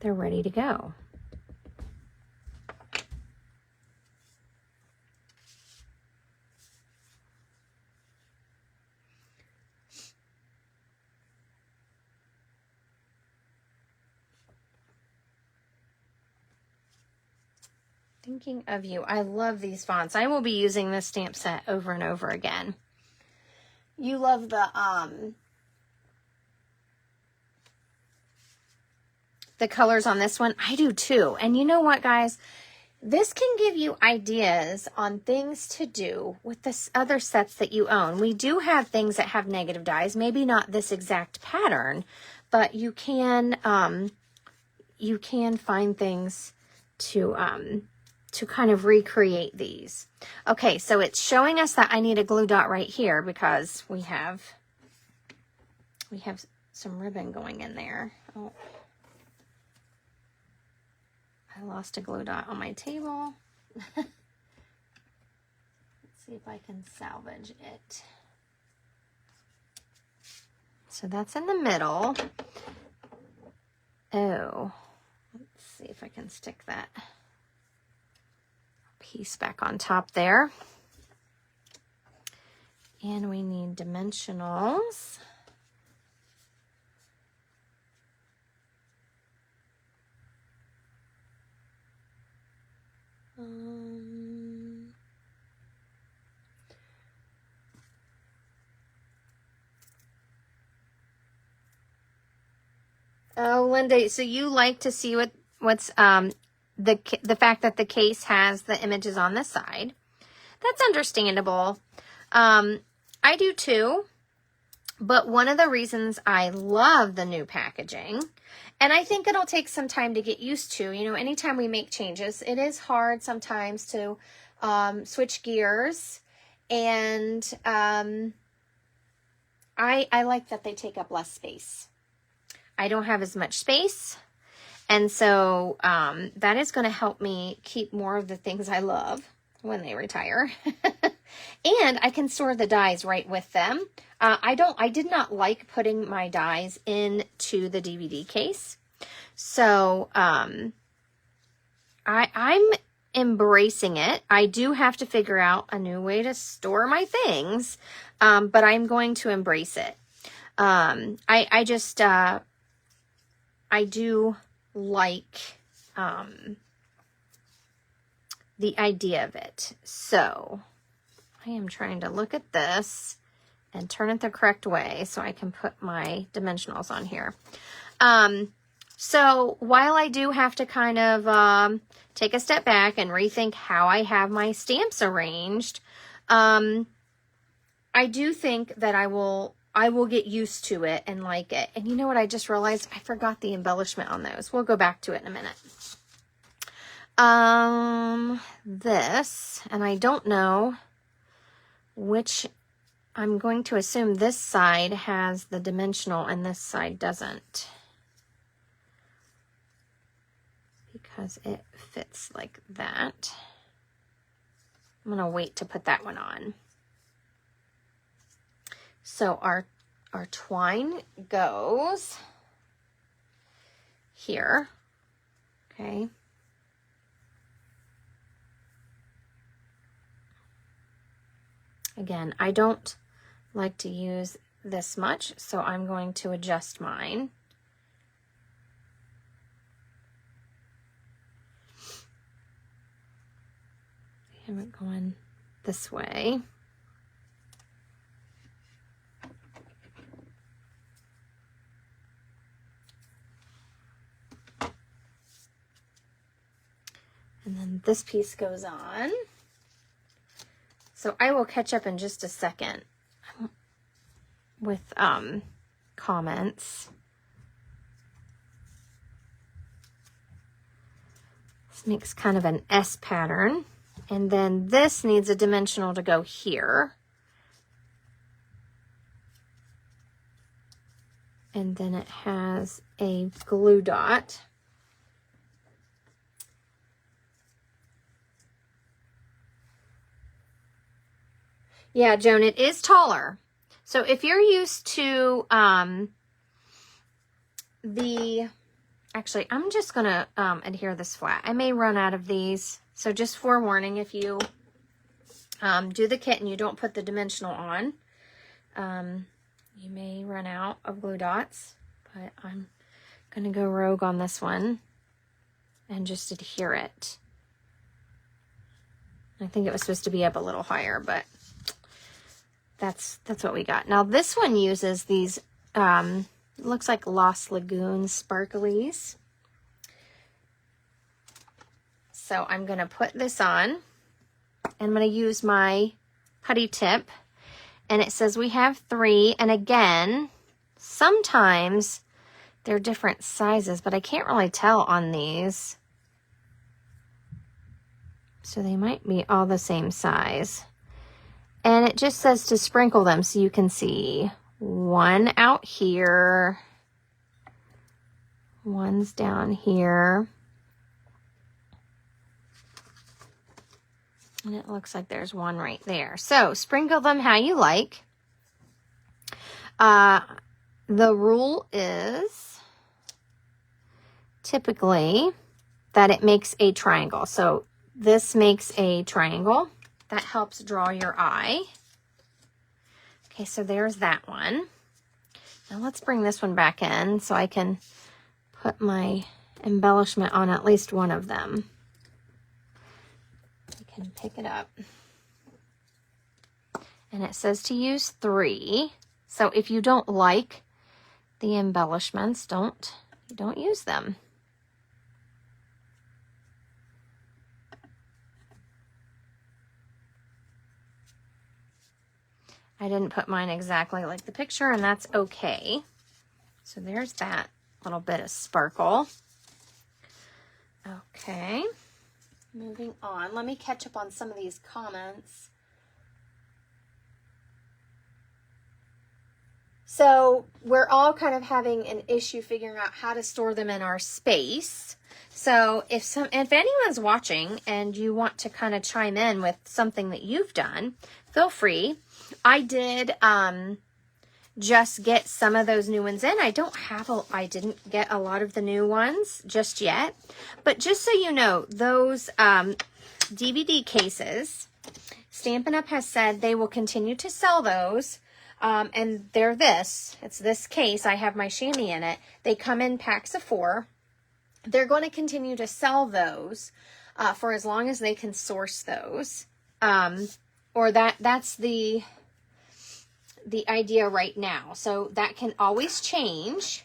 they're ready to go. Thinking of You. I love these fonts. I will be using this stamp set over and over again. You love the colors on this one. I do too. And you know what, guys? This can give you ideas on things to do with the other sets that you own. We do have things that have negative dies, maybe not this exact pattern, but you can find things to kind of recreate these. Okay, so it's showing us that I need a glue dot right here because we have some ribbon going in there. Oh, I lost a glue dot on my table. Let's see if I can salvage it. So that's in the middle. Oh, let's see if I can stick that piece back on top there. And we need dimensionals. Oh, Linda, so you like to see what's the fact that the case has the images on the side. That's understandable. I do too. But one of the reasons I love the new packaging, and I think it'll take some time to get used to, you know, anytime we make changes, it is hard sometimes to switch gears. And I like that they take up less space. I don't have as much space. And so that is going to help me keep more of the things I love when they retire. And I can store the dies right with them. I did not like putting my dies into the DVD case. So I'm embracing it. I do have to figure out a new way to store my things, but I'm going to embrace it. I do like the idea of it. So I am trying to look at this and turn it the correct way so I can put my dimensionals on here. So while I do have to kind of take a step back and rethink how I have my stamps arranged, I do think that I will get used to it and like it. And you know what? I just realized I forgot the embellishment on those. We'll go back to it in a minute. This, and I don't know which, I'm going to assume this side has the dimensional and this side doesn't, because it fits like that. I'm going to wait to put that one on. So our twine goes here, okay. Again, I don't like to use this much, so I'm going to adjust mine. have it going this way. And then this piece goes on. So I will catch up in just a second with comments. This makes kind of an S pattern. And then this needs a dimensional to go here. And then it has a glue dot. Yeah, Joan, it is taller. So if you're used to actually, I'm just going to adhere this flat. I may run out of these. So just forewarning, if you do the kit and you don't put the dimensional on, you may run out of glue dots. But I'm going to go rogue on this one and just adhere it. I think it was supposed to be up a little higher, but that's what we got. Now this one uses these, looks like Lost Lagoon sparklies. So I'm going to put this on. I'm going to use my putty tip. And it says we have 3. And again, sometimes they're different sizes, but I can't really tell on these. So they might be all the same size. And it just says to sprinkle them so you can see. One out here. One's down here. And it looks like there's one right there. So sprinkle them how you like. The rule is typically that it makes a triangle. So this makes a triangle. That helps draw your eye. Okay, so there's that one. Now let's bring this one back in so I can put my embellishment on at least one of them. I can pick it up. And it says to use 3. So if you don't like the embellishments, don't use them. I didn't put mine exactly like the picture, and that's okay. So there's that little bit of sparkle. Okay, moving on. Let me catch up on some of these comments. So we're all kind of having an issue figuring out how to store them in our space. So if anyone's watching and you want to kind of chime in with something that you've done, feel free. I did just get some of those new ones in. I didn't get a lot of the new ones just yet. But just so you know, those DVD cases, Stampin' Up! Has said they will continue to sell those. And they're it's this case. I have my chamois in it. They come in packs of 4. They're going to continue to sell those for as long as they can source those. Or that's the idea right now. So that can always change.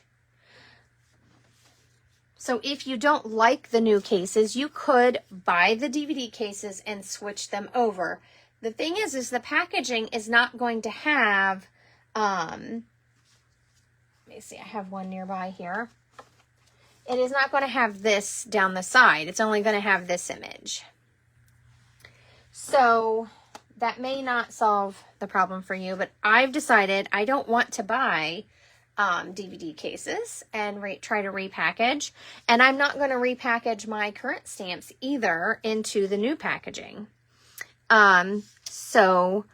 So if you don't like the new cases, you could buy the DVD cases and switch them over. The thing is the packaging is not going to have, let me see, I have one nearby here. It is not going to have this down the side. It's only going to have this image. So that may not solve the problem for you, but I've decided I don't want to buy DVD cases and try to repackage. And I'm not going to repackage my current stamps either into the new packaging. So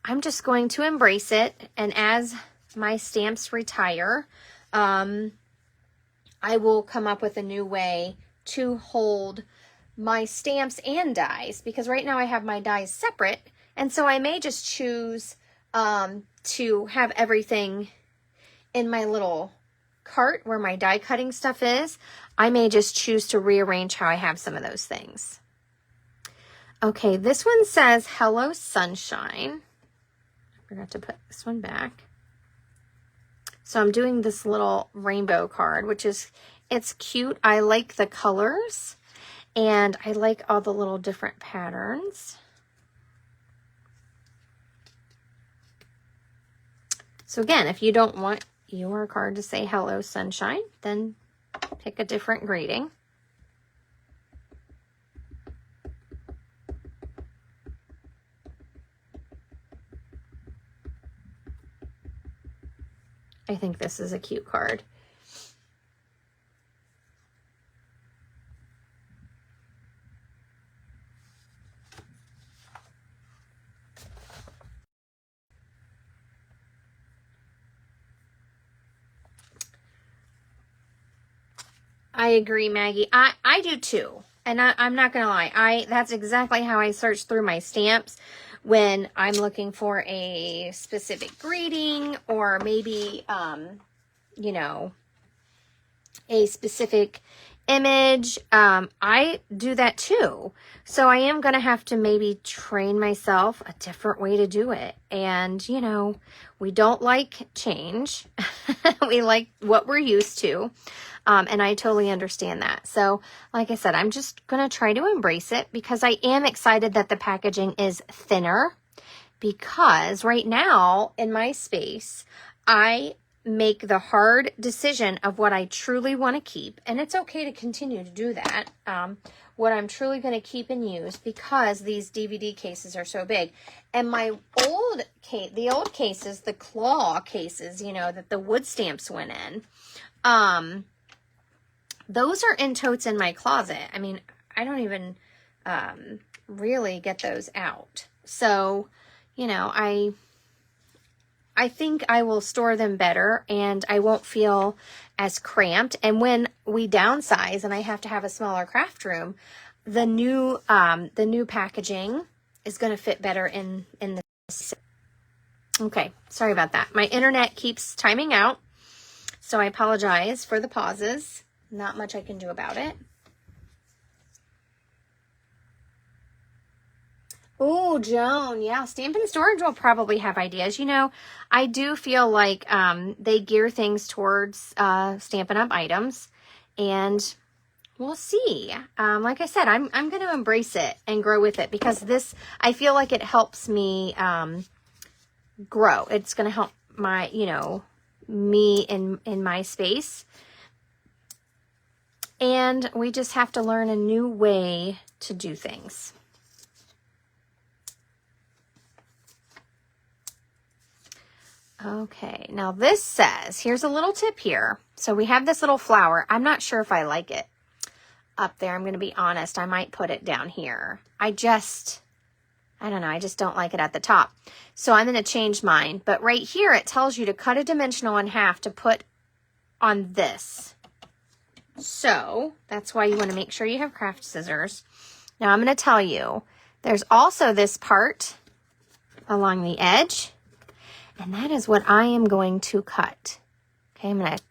I'm just going to embrace it. And as my stamps retire, I will come up with a new way to hold my stamps and dies, because right now I have my dies separate. And so I may just choose to have everything in my little cart where my die cutting stuff is. I may just choose to rearrange how I have some of those things. Okay, this one says, Hello Sunshine. I forgot to put this one back. So I'm doing this little rainbow card, which is, it's cute. I like the colors and I like all the little different patterns. So again, if you don't want your card to say Hello Sunshine, then pick a different greeting. I think this is a cute card. I agree, Maggie. I do too. And I'm not going to lie. That's exactly how I search through my stamps when I'm looking for a specific greeting or maybe, you know, a specific image. I do that too. So I am going to have to maybe train myself a different way to do it. And, you know, we don't like change. We like what we're used to. And I totally understand that. So like I said, I'm just going to try to embrace it because I am excited that the packaging is thinner, because right now in my space, I make the hard decision of what I truly want to keep. And it's okay to continue to do that. What I'm truly going to keep and use, because these DVD cases are so big. And my old case, the old cases, the claw cases, you know, that the wood stamps went in, those are in totes in my closet. I mean, I don't even really get those out. So, you know, I think I will store them better and I won't feel as cramped. And when we downsize and I have to have a smaller craft room, the new packaging is going to fit better in the. Okay, sorry about that. My internet keeps timing out, so I apologize for the pauses. Not much I can do about it. Oh, Joan, yeah, Stampin' Storage will probably have ideas. You know, I do feel like they gear things towards Stampin' Up! Items, and we'll see. Like I said, I'm going to embrace it and grow with it, because this, I feel like it helps me grow. It's going to help my, you know, me in my space. And we just have to learn a new way to do things. Okay, now this says, here's a little tip here. So we have this little flower. I'm not sure if I like it up there. I'm going to be honest. I might put it down here. I don't know. I just don't like it at the top. So I'm going to change mine. But right here, it tells you to cut a dimensional in half to put on this. So that's why you want to make sure you have craft scissors. Now I'm going to tell you, there's also this part along the edge, and that is what I am going to cut. Okay, I'm going to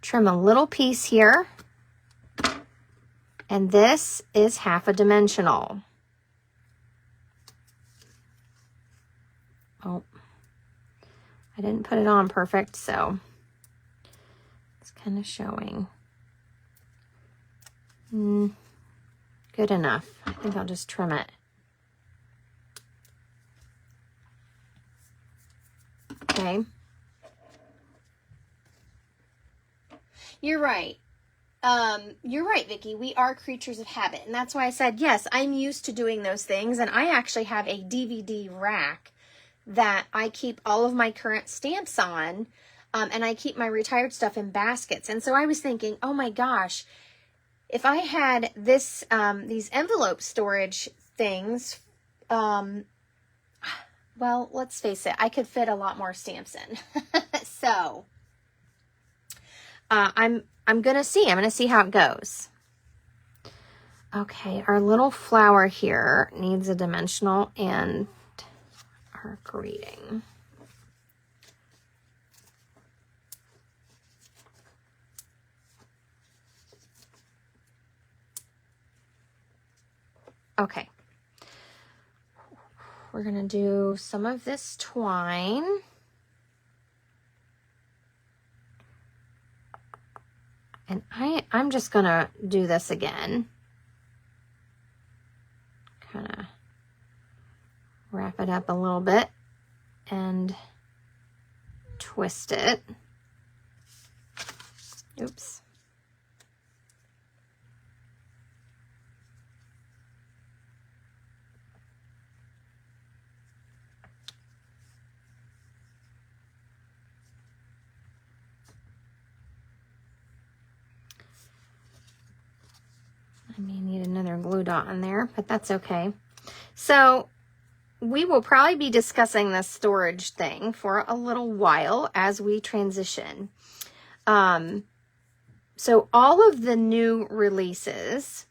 trim a little piece here, and this is half a dimensional. Oh, I didn't put it on perfect, so it's kind of showing. Good enough. I think I'll just trim it. Okay. You're right. You're right, Vicki. We are creatures of habit. And that's why I said, yes, I'm used to doing those things. And I actually have a DVD rack that I keep all of my current stamps on. And I keep my retired stuff in baskets. And so I was thinking, oh my gosh, if I had this, these envelope storage things, well, let's face it, I could fit a lot more stamps in. So, I'm going to see. I'm going to see how it goes. Okay, our little flower here needs a dimensional and our greeting. Okay, we're going to do some of this twine. And I'm just going to do this again. Kind of wrap it up a little bit and twist it. Oops. I may need another glue dot in there, but that's okay. So we will probably be discussing this storage thing for a little while as we transition. So all of the new releases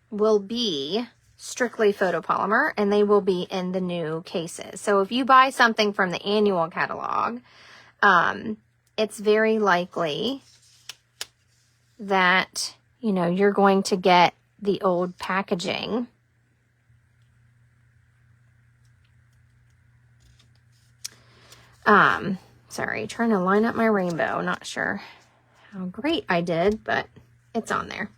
will be strictly photopolymer, and they will be in the new cases. So if you buy something from the annual catalog, it's very likely that, you know, you're going to get the old packaging. Sorry, trying to line up my rainbow. Not sure how great I did, but it's on there.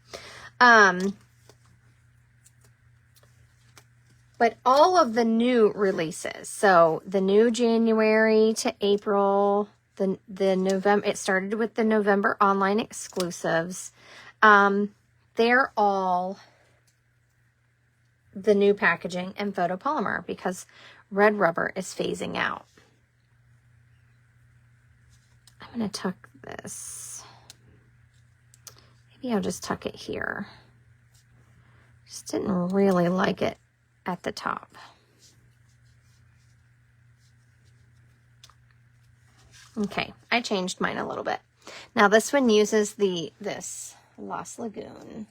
But all of the new releases, so the new January to April, the November, it started with the November online exclusives. They're all the new packaging and photopolymer because red rubber is phasing out. I'm going to tuck this. Maybe I'll just tuck it here. Just didn't really like it at the top. Okay, I changed mine a little bit. Now this one uses this Lost Lagoon.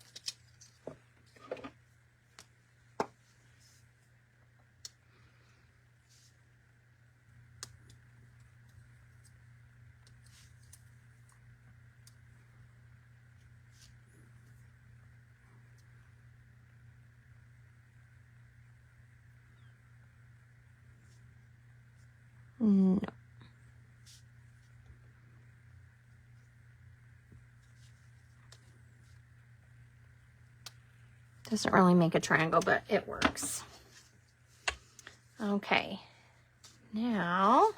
No. Doesn't really make a triangle, but it works. Okay. Now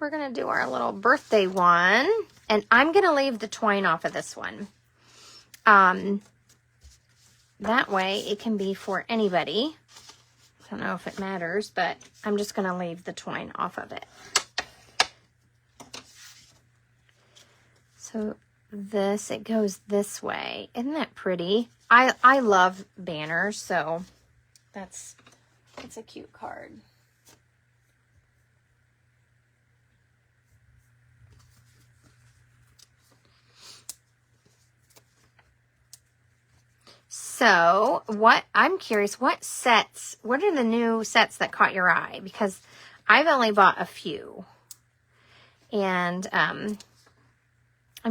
we're going to do our little birthday one, and I'm going to leave the twine off of this one. That way it can be for anybody. I don't know if it matters, but I'm just going to leave the twine off of it. So this, it goes this way. Isn't that pretty? I love banners, so it's a cute card. So I'm curious, what are the new sets that caught your eye? Because I've only bought a few. And I'm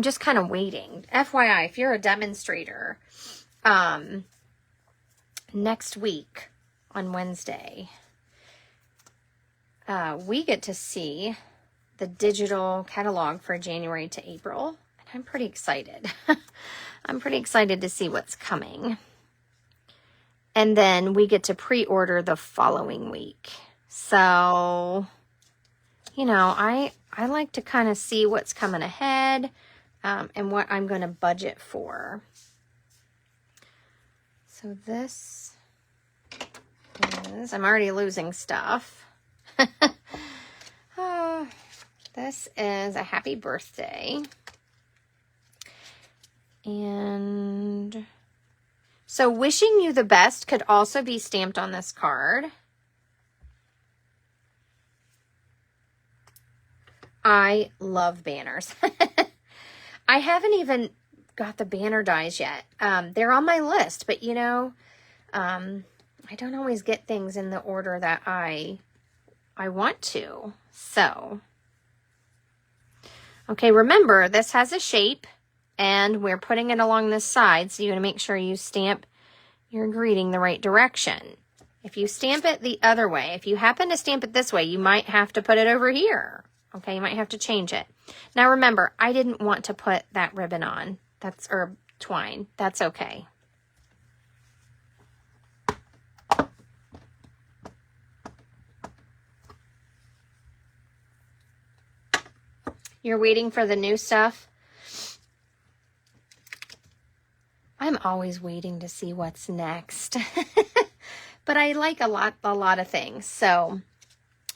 just kind of waiting. FYI, if you're a demonstrator, next week on Wednesday, we get to see the digital catalog for January to April. And I'm pretty excited. I'm pretty excited to see what's coming. And then we get to pre-order the following week. So, you know, I like to kind of see what's coming ahead and what I'm going to budget for. So this is, I'm already losing stuff. This is a happy birthday. And so wishing you the best could also be stamped on this card. I love banners. I haven't even got the banner dies yet. They're on my list, but you know, I don't always get things in the order that I want to. So, okay, remember this has a shape. And we're putting it along this side, so you want to make sure you stamp your greeting the right direction. If you stamp it the other way, if you happen to stamp it this way, you might have to put it over here. Okay, you might have to change it. Now remember, I didn't want to put that ribbon on. Or twine. That's okay. You're waiting for the new stuff? I'm always waiting to see what's next. But I like a lot of things. So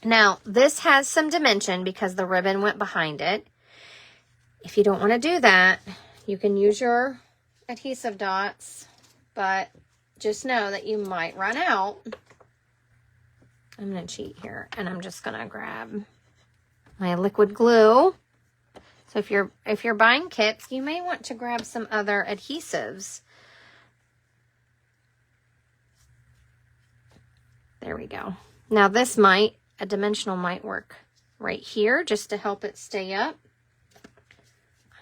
now this has some dimension because the ribbon went behind it. If you don't want to do that, you can use your adhesive dots, but just know that you might run out. I'm going to cheat here, and I'm just going to grab my liquid glue. So if you're buying kits, you may want to grab some other adhesives. There we go. Now this a dimensional might work right here just to help it stay up.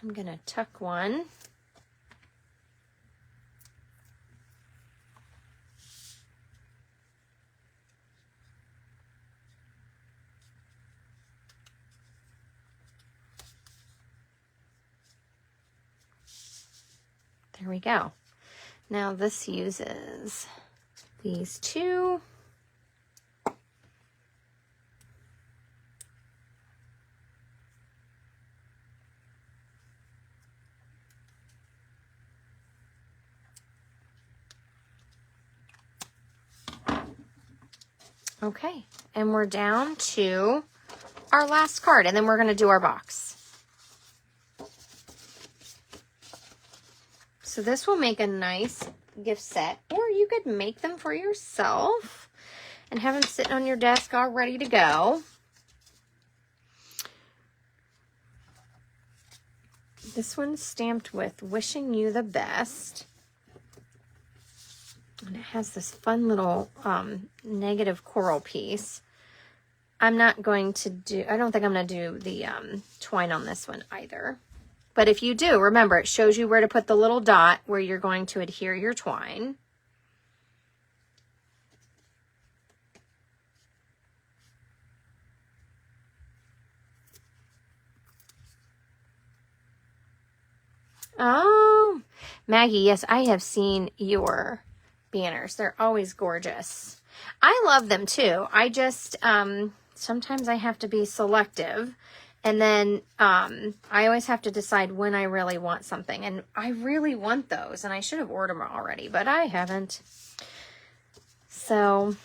I'm going to tuck one. There we go. Now this uses these two. Okay, and we're down to our last card, and then we're going to do our box. So this will make a nice gift set, or you could make them for yourself and have them sitting on your desk all ready to go. This one's stamped with "Wishing You the Best." And it has this fun little negative coral piece. I don't think I'm going to do the twine on this one either. But if you do, remember, it shows you where to put the little dot where you're going to adhere your twine. Oh, Maggie, yes, I have seen your banners. They're always gorgeous. I love them too. I just, sometimes I have to be selective, and then I always have to decide when I really want something, and I really want those, and I should have ordered them already, but I haven't. So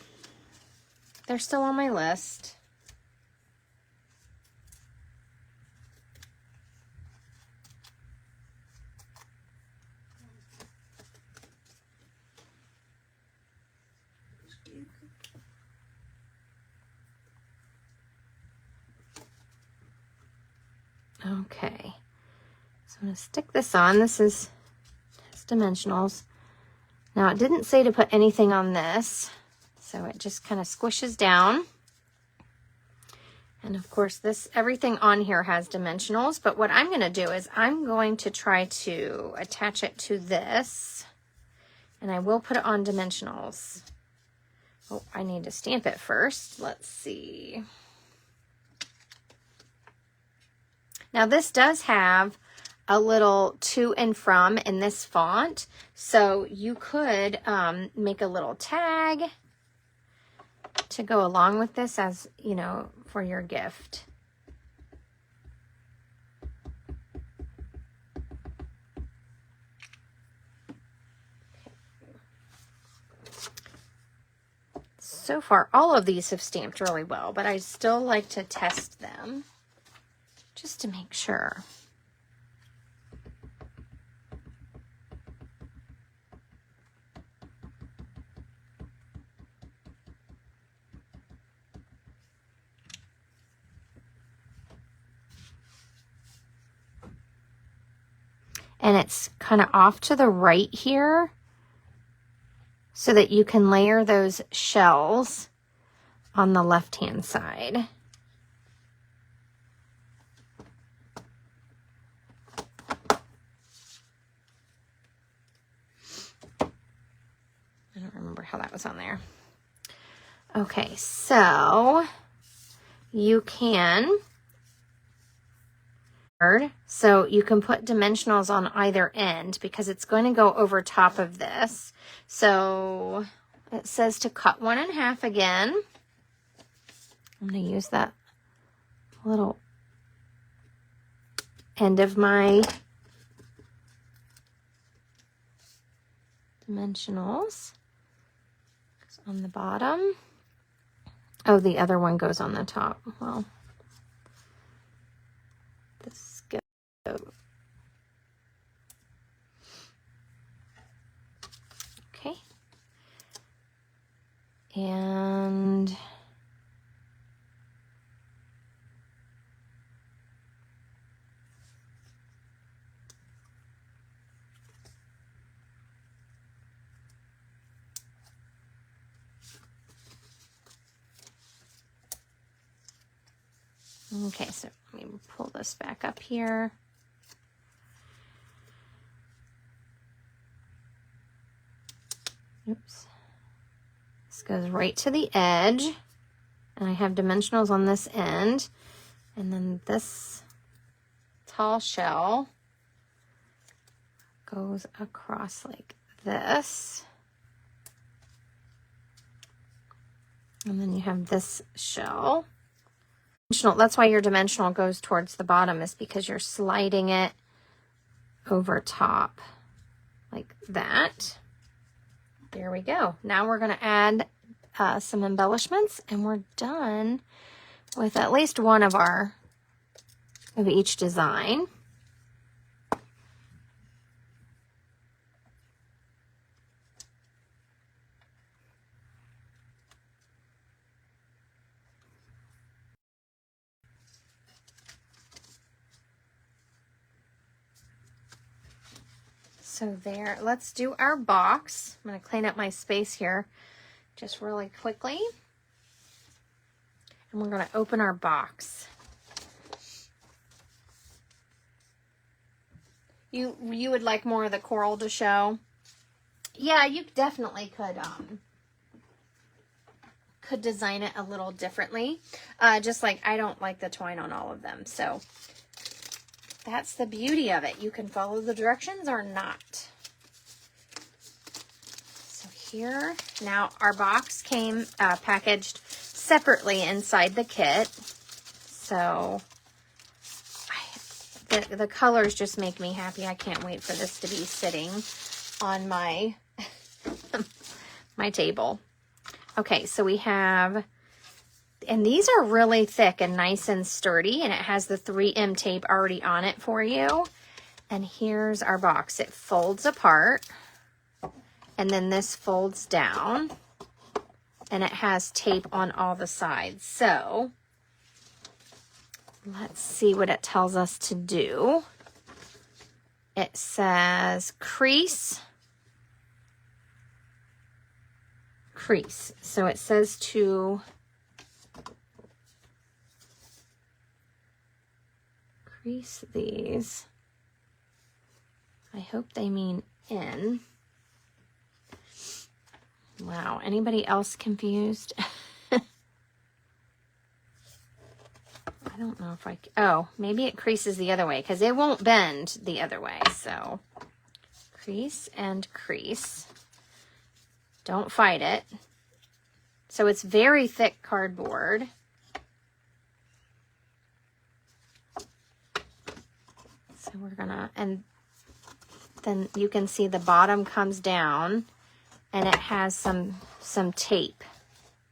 they're still on my list. Okay, so I'm going to stick this on. This is dimensionals. Now it didn't say to put anything on this, so it just kind of squishes down. And of course everything on here has dimensionals, but what I'm going to do is I'm going to try to attach it to this, and I will put it on dimensionals. Oh, I need to stamp it first. Let's see. Now this does have a little to and from in this font, so you could make a little tag to go along with this, as you know, for your gift. So far, all of these have stamped really well, but I still like to test them just to make sure. And it's kind of off to the right here so that you can layer those shells on the left-hand side. I don't remember how that was on there. Okay, so you can put dimensionals on either end because it's going to go over top of this. So it says to cut 1 1/2 again. I'm going to use that little end of my dimensionals on the bottom. Oh, the other one goes on the top. Well, this goes. Okay. And okay, so let me pull this back up here. Oops. This goes right to the edge, and I have dimensionals on this end, and then this tall shell goes across like this, and then you have this shell. That's why your dimensional goes towards the bottom, is because you're sliding it over top like that. There we go. Now we're going to add some embellishments, and we're done with at least one of each design. So there, let's do our box. I'm going to clean up my space here just really quickly. And we're going to open our box. You would like more of the coral to show? Yeah, you definitely could design it a little differently. Just like I don't like the twine on all of them. So that's the beauty of it. You can follow the directions or not. So here, now our box came packaged separately inside the kit. So the colors just make me happy. I can't wait for this to be sitting on my my table. Okay, so we have, and these are really thick and nice and sturdy, and it has the 3M tape already on it for you. And here's our box. It folds apart, and then this folds down, and it has tape on all the sides. So let's see what it tells us to do. It says crease. So it says to crease these. I hope they mean in. Wow, anybody else confused? I don't know if oh, maybe it creases the other way because it won't bend the other way. So crease and crease. Don't fight it. So it's very thick cardboard. So we're gonna, and then you can see the bottom comes down, and it has some tape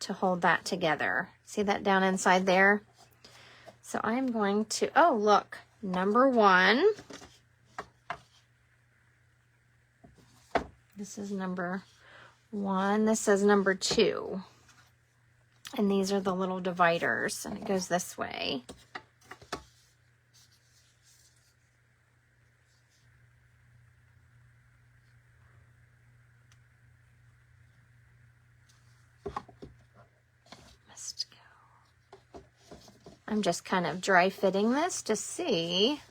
to hold that together. See that down inside there? So I'm going to, oh look, number 1. This is number 1. This says number 2. And these are the little dividers, and it goes this way. Must go. I'm just kind of dry fitting this to see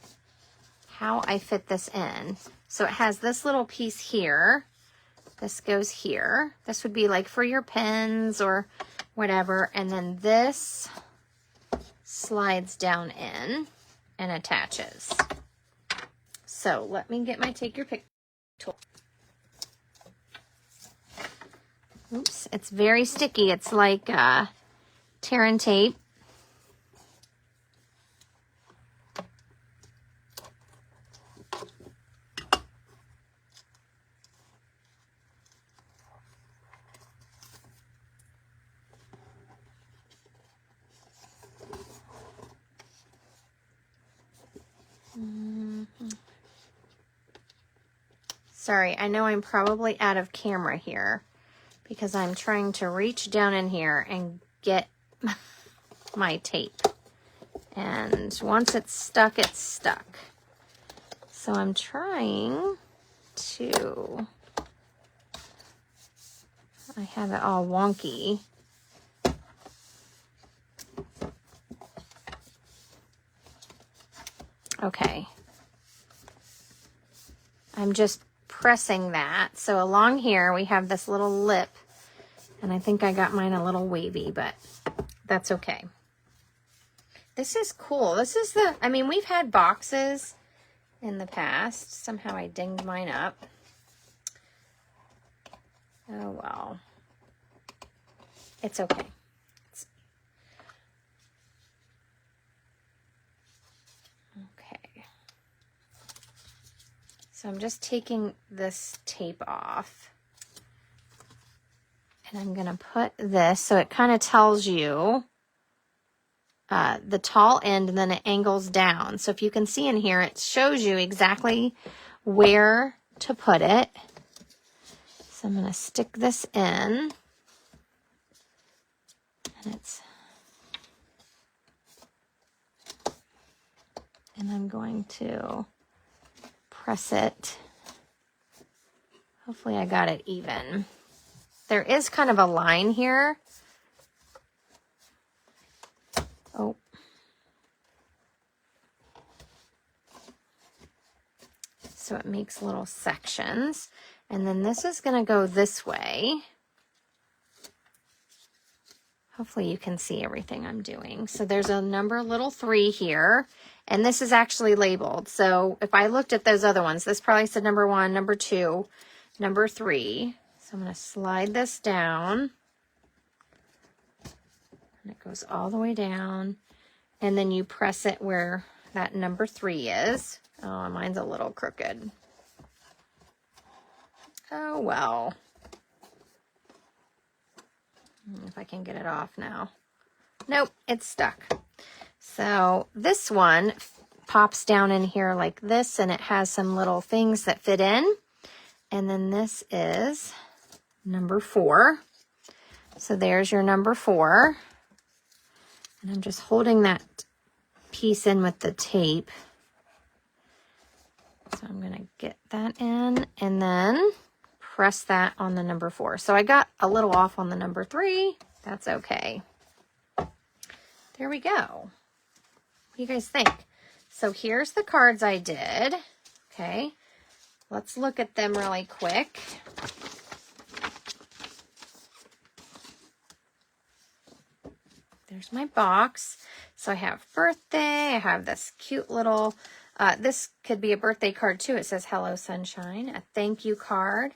how I fit this in. So it has this little piece here. This goes here. This would be like for your pens or whatever. And then this slides down in and attaches. So let me get my take your pick tool. Oops, it's very sticky. It's like tear and tape. Sorry, I know I'm probably out of camera here because I'm trying to reach down in here and get my tape. And once it's stuck, it's stuck. So I'm trying to, I have it all wonky. Okay. I'm just pressing that. So along here we have this little lip, and I think I got mine a little wavy, but that's okay. This is cool. This is the, I mean, we've had boxes in the past. Somehow I dinged mine up. Oh well. It's okay. Okay. So I'm just taking this tape off. And I'm going to put this, so it kind of tells you the tall end, and then it angles down. So if you can see in here, it shows you exactly where to put it. So I'm going to stick this in. And I'm going to press it. Hopefully I got it even. There is kind of a line here. Oh. So it makes little sections. And then this is going to go this way. Hopefully you can see everything I'm doing. So there's a number little 3 here. And this is actually labeled. So if I looked at those other ones, this probably said number 1, number 2, number 3. So I'm going to slide this down. And it goes all the way down. And then you press it where that number 3 is. Oh, mine's a little crooked. Oh, well. If I can get it off now. Nope, it's stuck. So this one pops down in here like this, and it has some little things that fit in. And then this is number 4. So there's your number 4. And I'm just holding that piece in with the tape. So I'm going to get that in and then press that on the number 4. So I got a little off on the number 3. That's okay. There we go. What do you guys think? So here's the cards I did. Okay. Let's look at them really quick. There's my box. So I have birthday. I have this cute little, this could be a birthday card too. It says, "Hello, Sunshine." A thank you card.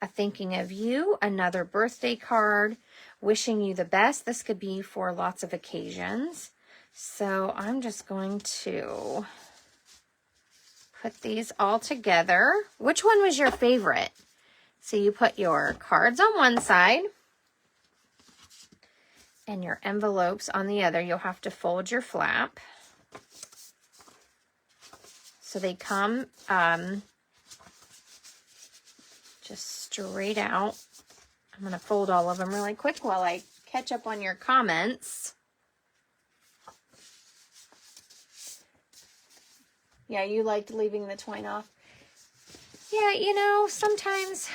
A thinking of you. Another birthday card. Wishing you the best. This could be for lots of occasions. So I'm just going to put these all together. Which one was your favorite? So you put your cards on one side and your envelopes on the other. You'll have to fold your flap. So they come just straight out. I'm going to fold all of them really quick while I catch up on your comments. Yeah, you liked leaving the twine off. Yeah, you know, sometimes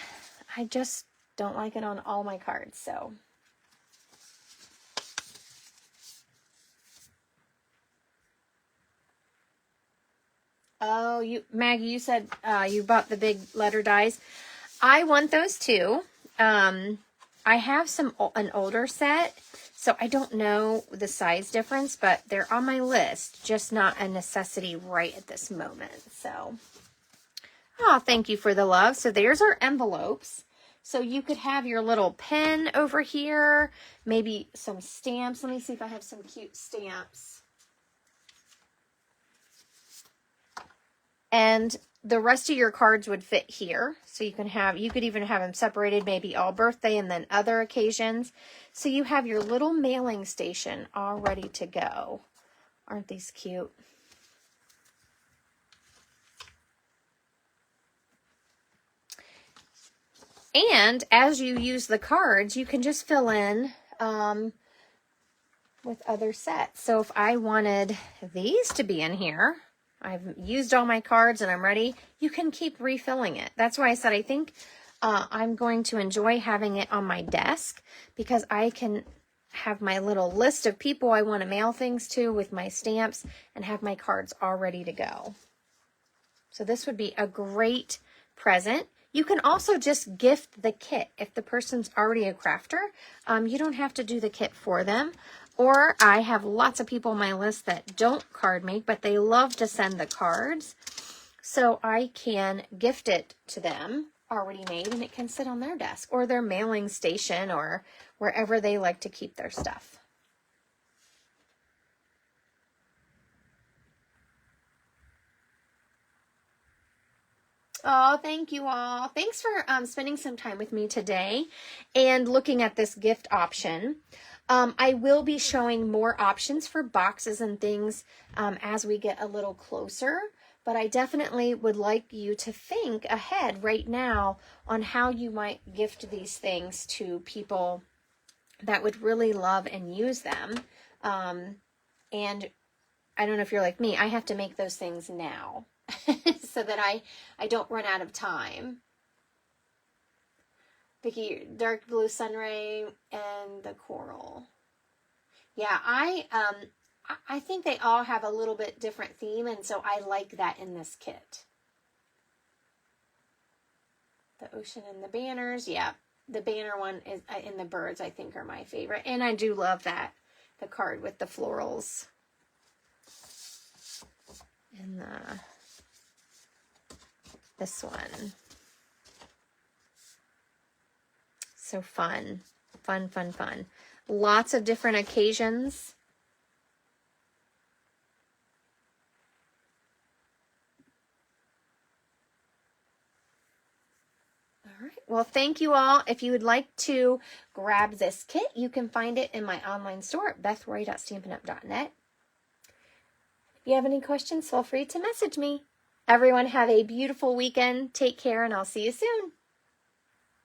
I just don't like it on all my cards, so. Oh, Maggie, you said you bought the big letter dies. I want those too. I have an older set, so I don't know the size difference, but they're on my list, just not a necessity right at this moment. So, oh, thank you for the love. So there's our envelopes. So you could have your little pen over here, maybe some stamps. Let me see if I have some cute stamps. And the rest of your cards would fit here. So you could even have them separated, maybe all birthday and then other occasions. So you have your little mailing station all ready to go. Aren't these cute? And as you use the cards, you can just fill in with other sets. So if I wanted these to be in here, I've used all my cards and I'm ready, you can keep refilling it. That's why I said I think I'm going to enjoy having it on my desk, because I can have my little list of people I want to mail things to with my stamps and have my cards all ready to go. So this would be a great present. You can also just gift the kit. If the person's already a crafter, you don't have to do the kit for them. Or I have lots of people on my list that don't card make, but they love to send the cards. So I can gift it to them already made, and it can sit on their desk or their mailing station or wherever they like to keep their stuff. Oh, thank you all. Thanks for spending some time with me today and looking at this gift option. I will be showing more options for boxes and things as we get a little closer, but I definitely would like you to think ahead right now on how you might gift these things to people that would really love and use them. And I don't know if you're like me, I have to make those things now so that I don't run out of time. Vicki, dark blue sunray and the coral. Yeah, I think they all have a little bit different theme, and so I like that in this kit. The ocean and the banners, yeah. The banner one is in the birds, I think, are my favorite. And I do love that, the card with the florals. And this one. So fun. Fun, fun, fun. Lots of different occasions. All right. Well, thank you all. If you would like to grab this kit, you can find it in my online store at bethroy.stampinup.net. If you have any questions, feel free to message me. Everyone have a beautiful weekend. Take care, and I'll see you soon.